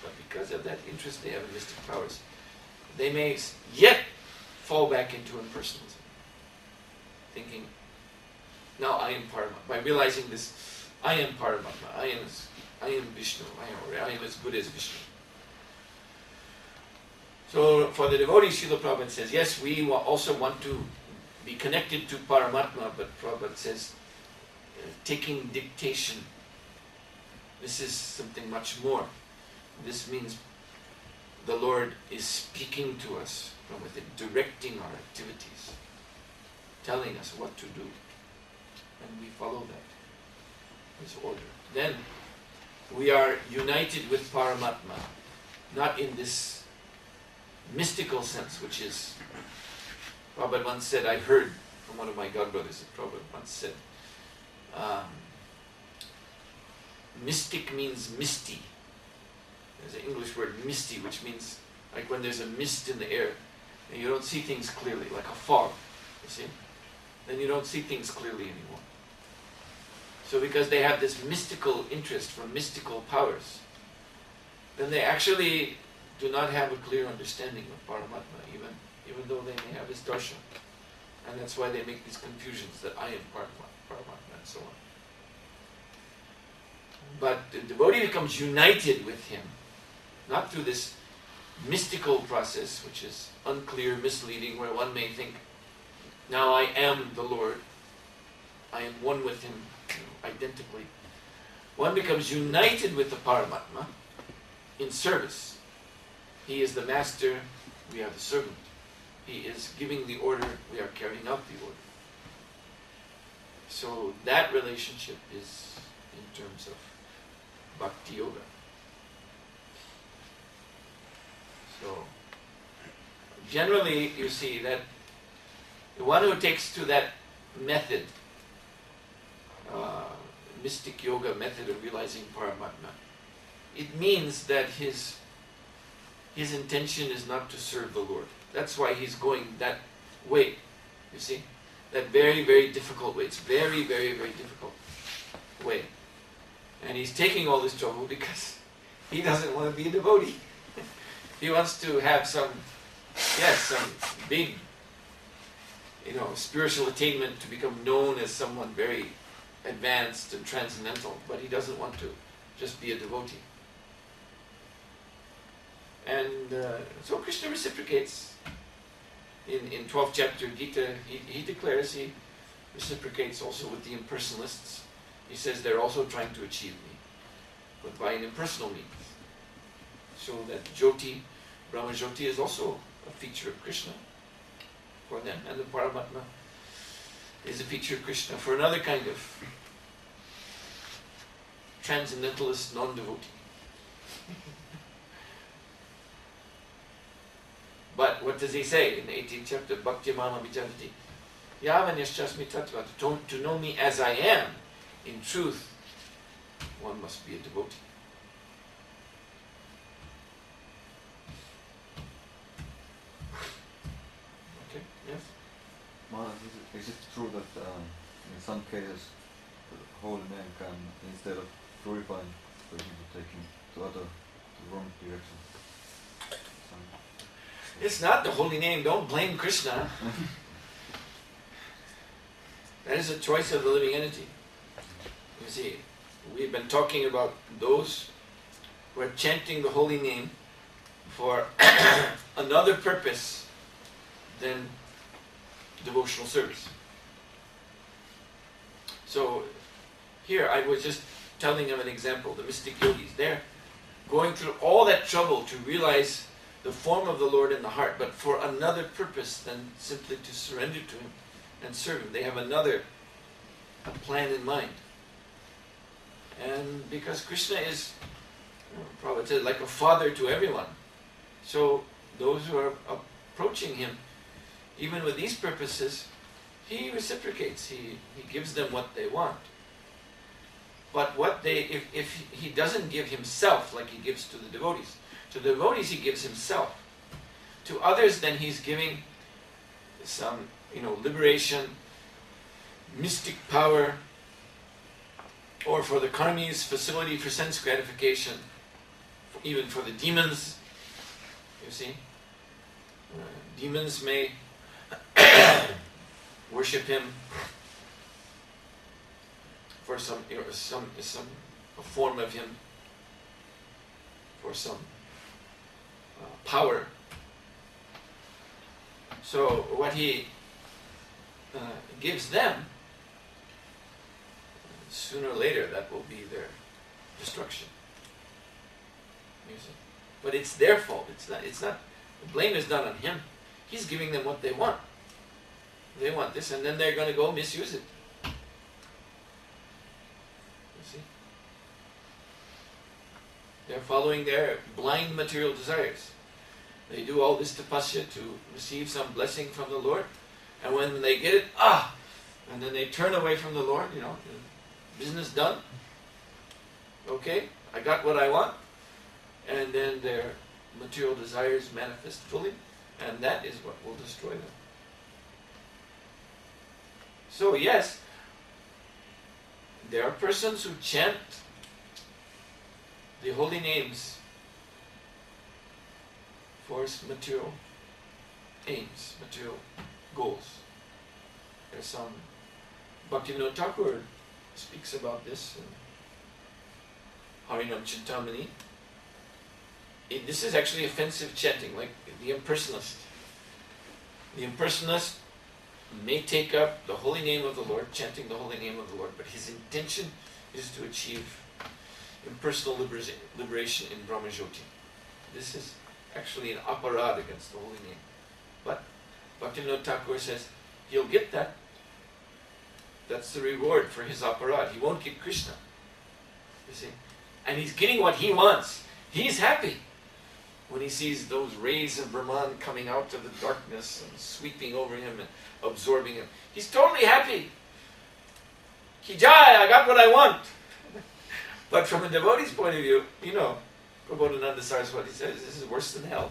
But because of that interest they have in mystic powers, they may yet fall back into impersonalism. Thinking, now I am Paramatma. By realizing this, I am Paramatma, I am Vishnu, I am as good as Vishnu. So for the devotees, Srila Prabhupada says, yes, we also want to be connected to Paramatma, but Prabhupada says, taking dictation, this is something much more. This means the Lord is speaking to us from within, directing our activities, telling us what to do, and we follow that, his order. Then we are united with Paramatma, not in this mystical sense, which is, Prabhupada once said, I heard from one of my godbrothers that Prabhupada once said, mystic means misty. There's an English word, misty, which means like when there's a mist in the air and you don't see things clearly, like a fog, you see? Then you don't see things clearly anymore. So because they have this mystical interest for mystical powers, then they actually do not have a clear understanding of Paramatma, even though they may have his darshan. And that's why they make these confusions that I am Paramatma and so on. But the devotee becomes united with him, not through this mystical process, which is unclear, misleading, where one may think, now I am the Lord, I am one with him, identically. One becomes united with the Paramatma in service. He is the master, we are the servant. He is giving the order, we are carrying out the order. So that relationship is in terms of Bhakti Yoga. So generally you see that the one who takes to that method, mystic yoga method of realizing Paramatma, it means that his intention is not to serve the Lord. That's why he's going that way, you see. That very, very difficult way. It's very, very, very difficult way. And he's taking all this trouble because he doesn't want to be a devotee. He wants to have some big, spiritual attainment, to become known as someone very advanced and transcendental, but he doesn't want to just be a devotee. And so Krishna reciprocates. In 12th chapter Gita, he declares, he reciprocates also with the impersonalists. He says they're also trying to achieve me, but by an impersonal means. So that Jyoti, Brahma Jyoti, is also a feature of Krishna for them, and the Paramatma is a feature of Krishna for another kind of transcendentalist non-devotee. But what does he say in the 18th chapter? Bhakti Mama Vijanati. Yavanyashasmi tattva. To know me as I am, in truth, one must be a devotee. Okay, yes? Maharaj, is it true that in some cases the holy name can, instead of purifying the person, take him to the wrong direction? It's not the holy name. Don't blame Krishna. That is a choice of the living entity. You see, we've been talking about those who are chanting the holy name for another purpose than devotional service. So here I was just telling of an example, the mystic yogis. They're going through all that trouble to realize the form of the Lord in the heart, but for another purpose than simply to surrender to Him and serve Him. They have a plan in mind. And because Krishna is, Prabhupada said, like a father to everyone. So those who are approaching Him, even with these purposes, He reciprocates. He gives them what they want. But if He doesn't give Himself like He gives to the devotees, to the devotees He gives Himself. To others then He's giving some, liberation, mystic power, or for the karmis, facility for sense gratification, even for the demons. You see, demons may worship Him for a form of Him, for some power. So what He gives them, sooner or later that will be their destruction. You see? But it's their fault. It's not. The blame is not on Him. He's giving them what they want. They want this, and then they're going to go misuse it. You see? They're following their blind material desires. They do all this tapasya to receive some blessing from the Lord, and when they get it, and then they turn away from the Lord, business done. Okay, I got what I want, and then their material desires manifest fully, and that is what will destroy them. So yes, there are persons who chant the holy names towards material aims, material goals. There's some Bhaktivinoda Thakur speaks about this in Harinam Chintamani. This is actually offensive chanting, like the impersonalist. The impersonalist may take up the holy name of the Lord, chanting the holy name of the Lord, but his intention is to achieve impersonal liberation in Brahmajyoti. This is actually an aparad against the holy name. But Bhaktivinoda Thakur says he'll get that. That's the reward for his aparad. He won't get Krishna. You see? And he's getting what he wants. He's happy when he sees those rays of Brahman coming out of the darkness and sweeping over him and absorbing him. He's totally happy. Ki jai, I got what I want. But from a devotee's point of view, you know, Prabodhananda Saraswati says this is worse than hell.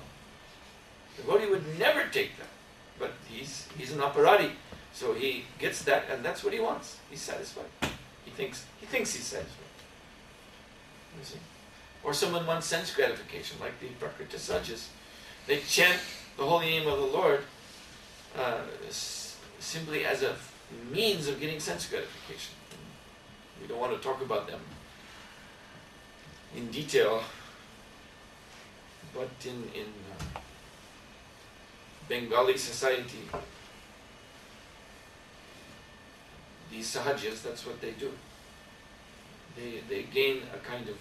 The devotee would never take that. But he's an aparadi. So he gets that, and that's what he wants. He's satisfied. He thinks he's satisfied. You see? Or someone wants sense gratification, like the Prakrita Sajas. They chant the holy name of the Lord simply as a means of getting sense gratification. We don't want to talk about them in detail, but in Bengali society, these sahajas, that's what they do. They gain a kind of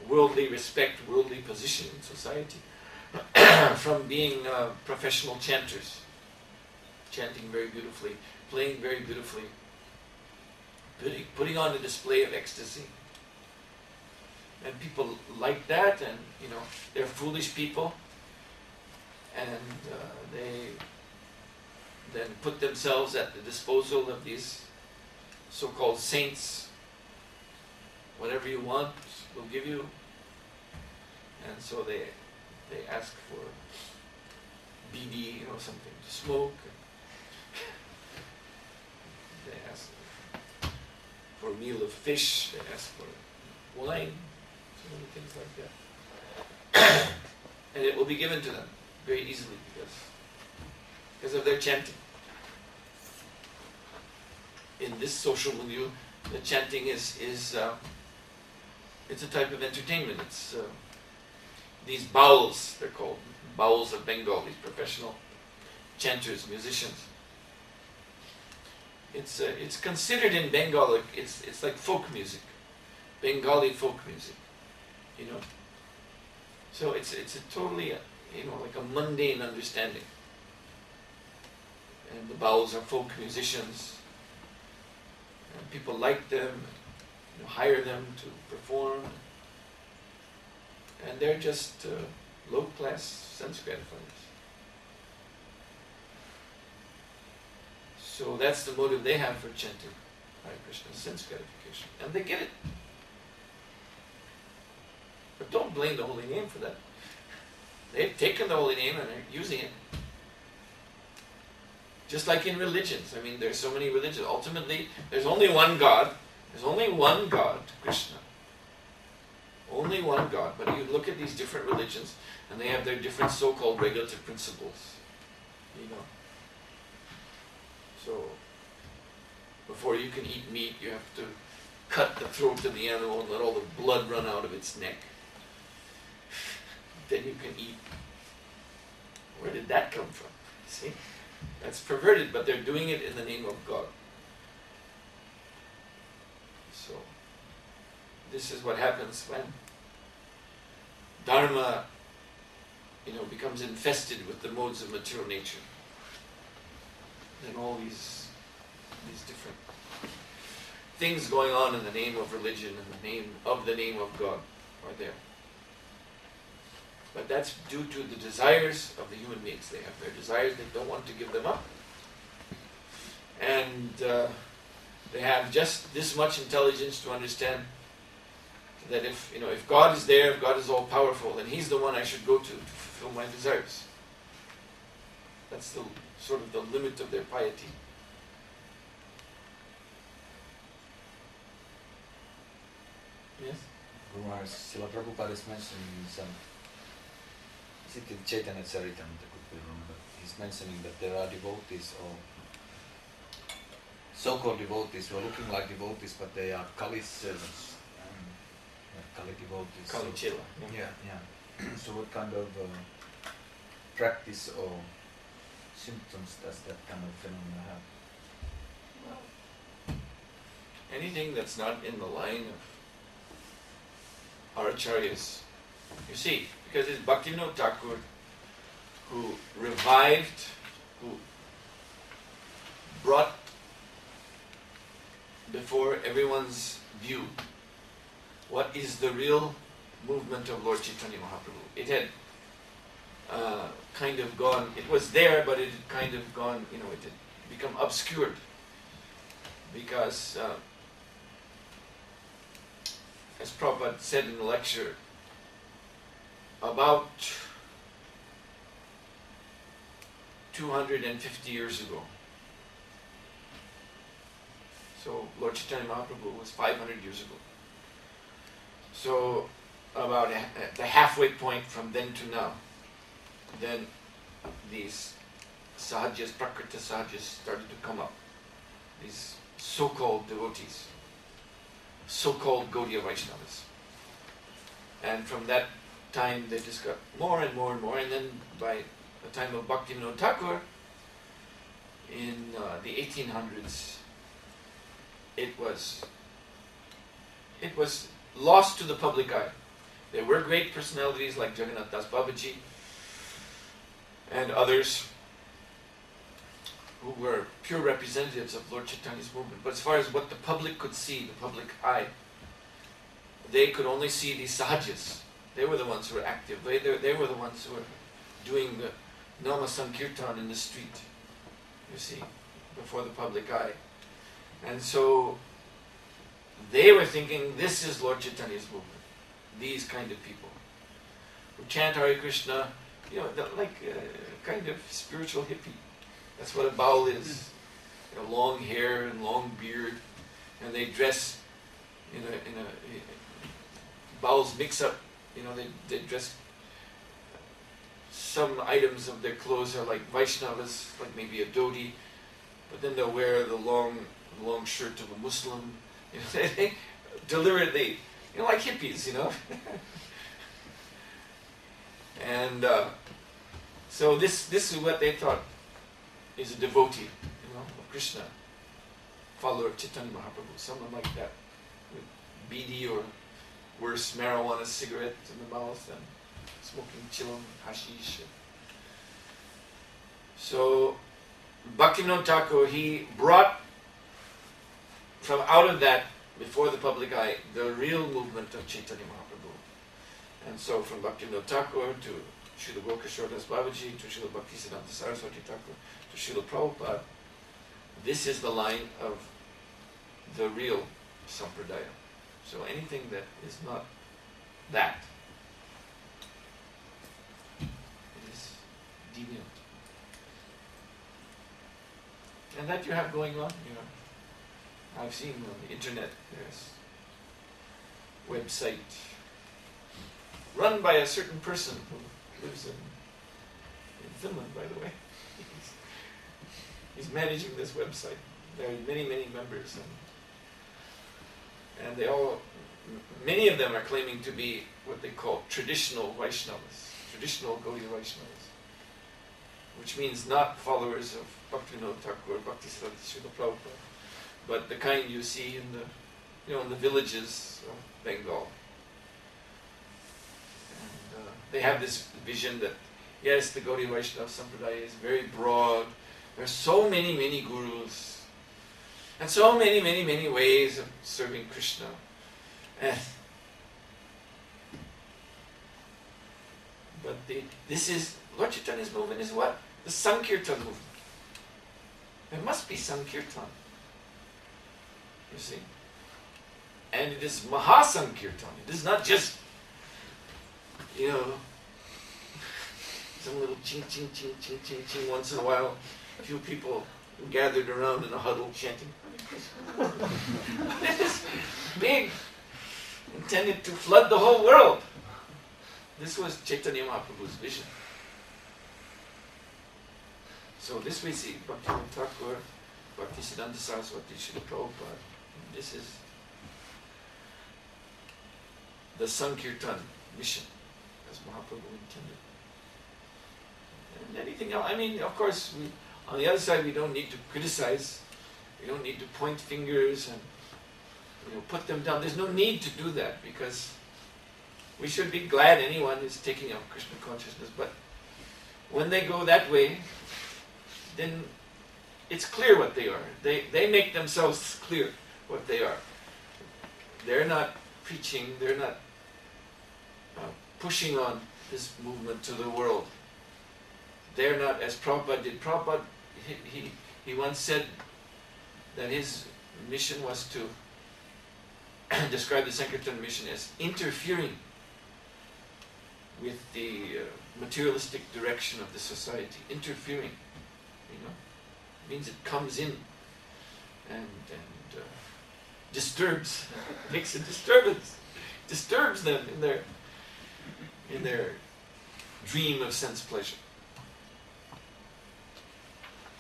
worldly respect, worldly position in society from being professional chanters, chanting very beautifully, playing very beautifully, putting on a display of ecstasy. And people like that, and you know, they're foolish people, and they then put themselves at the disposal of these so-called saints. Whatever you want, we'll give you. And so they ask for BD, something to smoke. They ask for a meal of fish. They ask for wine. So many things like that. And it will be given to them very easily because of their chanting. In this social milieu, the chanting is it's a type of entertainment. It's these bowls, they're called bowls of Bengal, these professional chanters, musicians. It's considered in Bengal, it's like folk music, Bengali folk music, So it's a totally, like a mundane understanding. And the bowls are folk musicians, and people like them, hire them to perform, and they're just low-class sense gratifiers. So that's the motive they have for chanting Hare Krishna, sense gratification, and they get it. But don't blame the holy name for that. They've taken the holy name and they're using it. Just like in religions. I mean, there's so many religions. Ultimately, there's only one God. There's only one God, Krishna. Only one God. But you look at these different religions, and they have their different so-called regulative principles. So, before you can eat meat, you have to cut the throat of the animal and let all the blood run out of its neck. Then you can eat. Where did that come from? See? That's perverted, but they're doing it in the name of God. So, this is what happens when Dharma, becomes infested with the modes of material nature. Then all these different things going on in the name of religion and the name of God are there. But that's due to the desires of the human beings. They have their desires, they don't want to give them up. And they have just this much intelligence to understand that if God is there, if God is all powerful, then He's the one I should go to fulfill my desires. That's the sort of the limit of their piety. Yes? Guru Maharaj, Srila Prabhupada is mentioning is it in Chaitanya Charitamrita, could be wrong, but he's mentioning that there are devotees or so-called devotees who are looking like devotees, but they are Kali servants, Kali devotees. Kali Chela. Yeah. So what kind of practice or symptoms does that kind of phenomena have? Anything that's not in the line of our acharyas, you see, because it's Bhaktivinoda Thakur who revived, who brought before everyone's view what is the real movement of Lord Chaitanya Mahaprabhu. It had kind of gone, it was there, but it had kind of gone, it had become obscured because as Prabhupada said in the lecture, about 250 years ago. So Lord Chaitanya Mahaprabhu was 500 years ago. So about the halfway point from then to now, then these sahajas, prakrita sahajas started to come up. These so-called devotees, so-called Gaudiya Vaishnavas. And from that time they just got more and more and more, and then by the time of Bhaktivinoda Thakur, in the 1800s, it was lost to the public eye. There were great personalities like Jagannath Das Babaji and others who were pure representatives of Lord Chaitanya's movement. But as far as what the public could see, the public eye, they could only see these sahajas. They were the ones who were active. They were the ones who were doing the Nama Sankirtan in the street, you see, before the public eye. And so they were thinking, this is Lord Chaitanya's movement. These kind of people who chant Hare Krishna, like kind of spiritual hippie. That's what a baul is. Long hair and long beard, and they dress in a bauls mix up. They dress. Some items of their clothes are like Vaishnavas, like maybe a dhoti, but then they'll wear the long shirt of a Muslim. They deliberately, like hippies, And so this is what they thought is a devotee, of Krishna, follower of Chaitanya Mahaprabhu, someone like that, with bidi or worse, marijuana cigarette in the mouth and smoking chilam, hashish. So Bhaktivinoda Thakur, he brought from out of that, before the public eye, the real movement of Chaitanya Mahaprabhu. And so from Bhaktivinoda Thakur to Srila Gokishore Das Babaji, to Srila Bhaktisiddhanta Saraswati Thakur, to Srila Prabhupada, this is the line of the real sampradaya. So anything that is not that, it is deviant. And that you have going on, I've seen on the internet, there's a website run by a certain person who lives in Finland, by the way. He's managing this website. There are many, many members, and they all, many of them are claiming to be what they call traditional Vaishnavas, traditional Gaudiya Vaishnavas, which means not followers of Bhaktivinoda Thakur or Bhaktisiddhanta Srila Prabhupada, but the kind you see in the, in the villages of Bengal. And they have this vision that, yes, the Gaudiya Vaishnava Sampradaya is very broad. There are so many, many gurus, and so many, many, many ways of serving Krishna. But this is, Lord Chaitanya's movement is what? The Sankirtan movement. There must be Sankirtan. You see? And it is Mahasankirtan. It is not just, some little ching, ching, ching, ching, ching, ching once in a while. A few people gathered around in a huddle chanting. It is big, intended to flood the whole world. This was Chaitanya Mahaprabhu's vision. So this we see, Bhaktivinoda Thakur, Bhaktisiddhanta Saraswati, Srila Prabhupada. This is the Sankirtan mission, as Mahaprabhu intended. And anything else, I mean, of course, on the other side, we don't need to criticize, we don't need to point fingers and put them down. There's no need to do that, because we should be glad anyone is taking up Krishna consciousness. But when they go that way, then it's clear what they are. They make themselves clear what they are. They're not preaching, they're not pushing on this movement to the world. They're not, as Prabhupada did. Prabhupada, he once said that his mission was to describe the Sankirtan mission as interfering with the materialistic direction of the society. Interfering, means it comes in and disturbs, makes a disturbance, disturbs them in their dream of sense pleasure.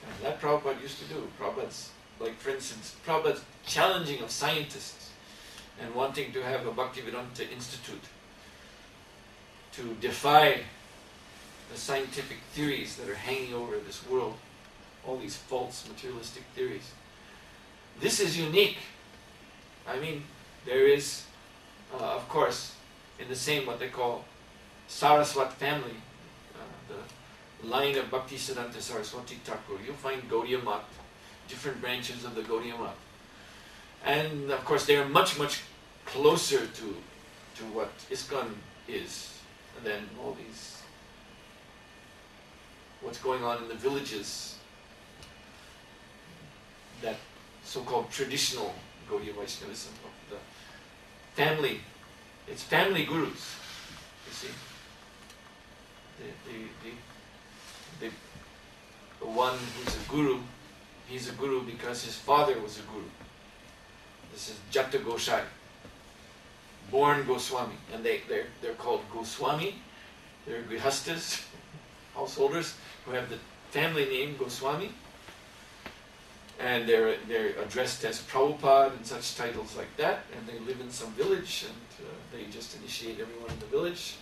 And that Prabhupada used to do. Prabhupada's, like for instance, Prabhupada's challenging of scientists and wanting to have a Bhaktivedanta Institute to defy the scientific theories that are hanging over this world, all these false materialistic theories. This is unique. I mean, there is, of course, in the same what they call Saraswat family, the line of Bhaktisiddhanta Saraswati Thakur, you'll find Gaudiya Math, different branches of the Gaudiya Math. And of course they are much, much closer to what ISKCON is than all these, what's going on in the villages, that so-called traditional Gaudiya Vaishnavism of the family. It's family gurus, you see. The one who's a guru, he's a guru because his father was a guru. This is Jatta Gosai, born Goswami, and they're called Goswami. They're grihastas, householders who have the family name Goswami, and they're addressed as Prabhupada and such titles like that, and they live in some village, and they just initiate everyone in the village,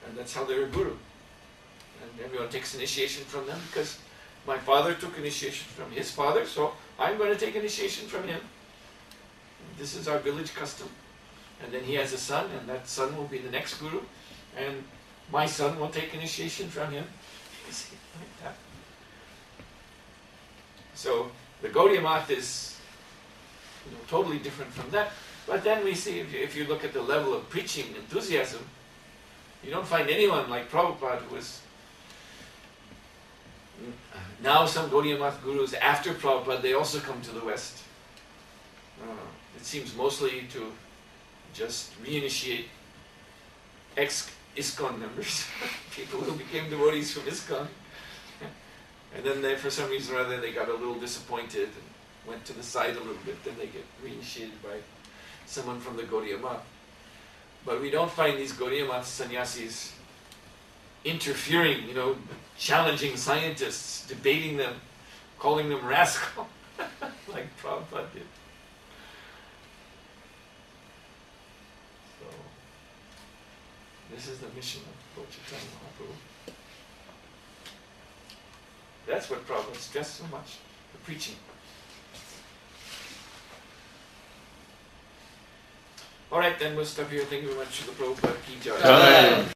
and that's how they're a guru. And everyone takes initiation from them, because my father took initiation from his father, so I'm going to take initiation from him. This is our village custom. And then he has a son, and that son will be the next guru, and my son will take initiation from him. You see, like that. So the Gaudiya Math is totally different from that. But then we see, if you look at the level of preaching enthusiasm, you don't find anyone like Prabhupada, who was now some Gaudiya Math gurus after Prabhupada, they also come to the West. It seems mostly to just reinitiate ex-ISKCON members, people who became devotees from ISKCON. And then they, for some reason or other, they got a little disappointed and went to the side a little bit, then they get reinitiated by someone from the Gaudiya Math. But we don't find these Gaudiya Math sannyasis interfering, challenging scientists, debating them, calling them rascal, like Prabhupada did. So, this is the mission of Lord Chaitanya Mahaprabhu. That's what Prabhupada stressed so much, the preaching. Alright, then we'll stop here. Thank you very much for the Prabhupada ki jai.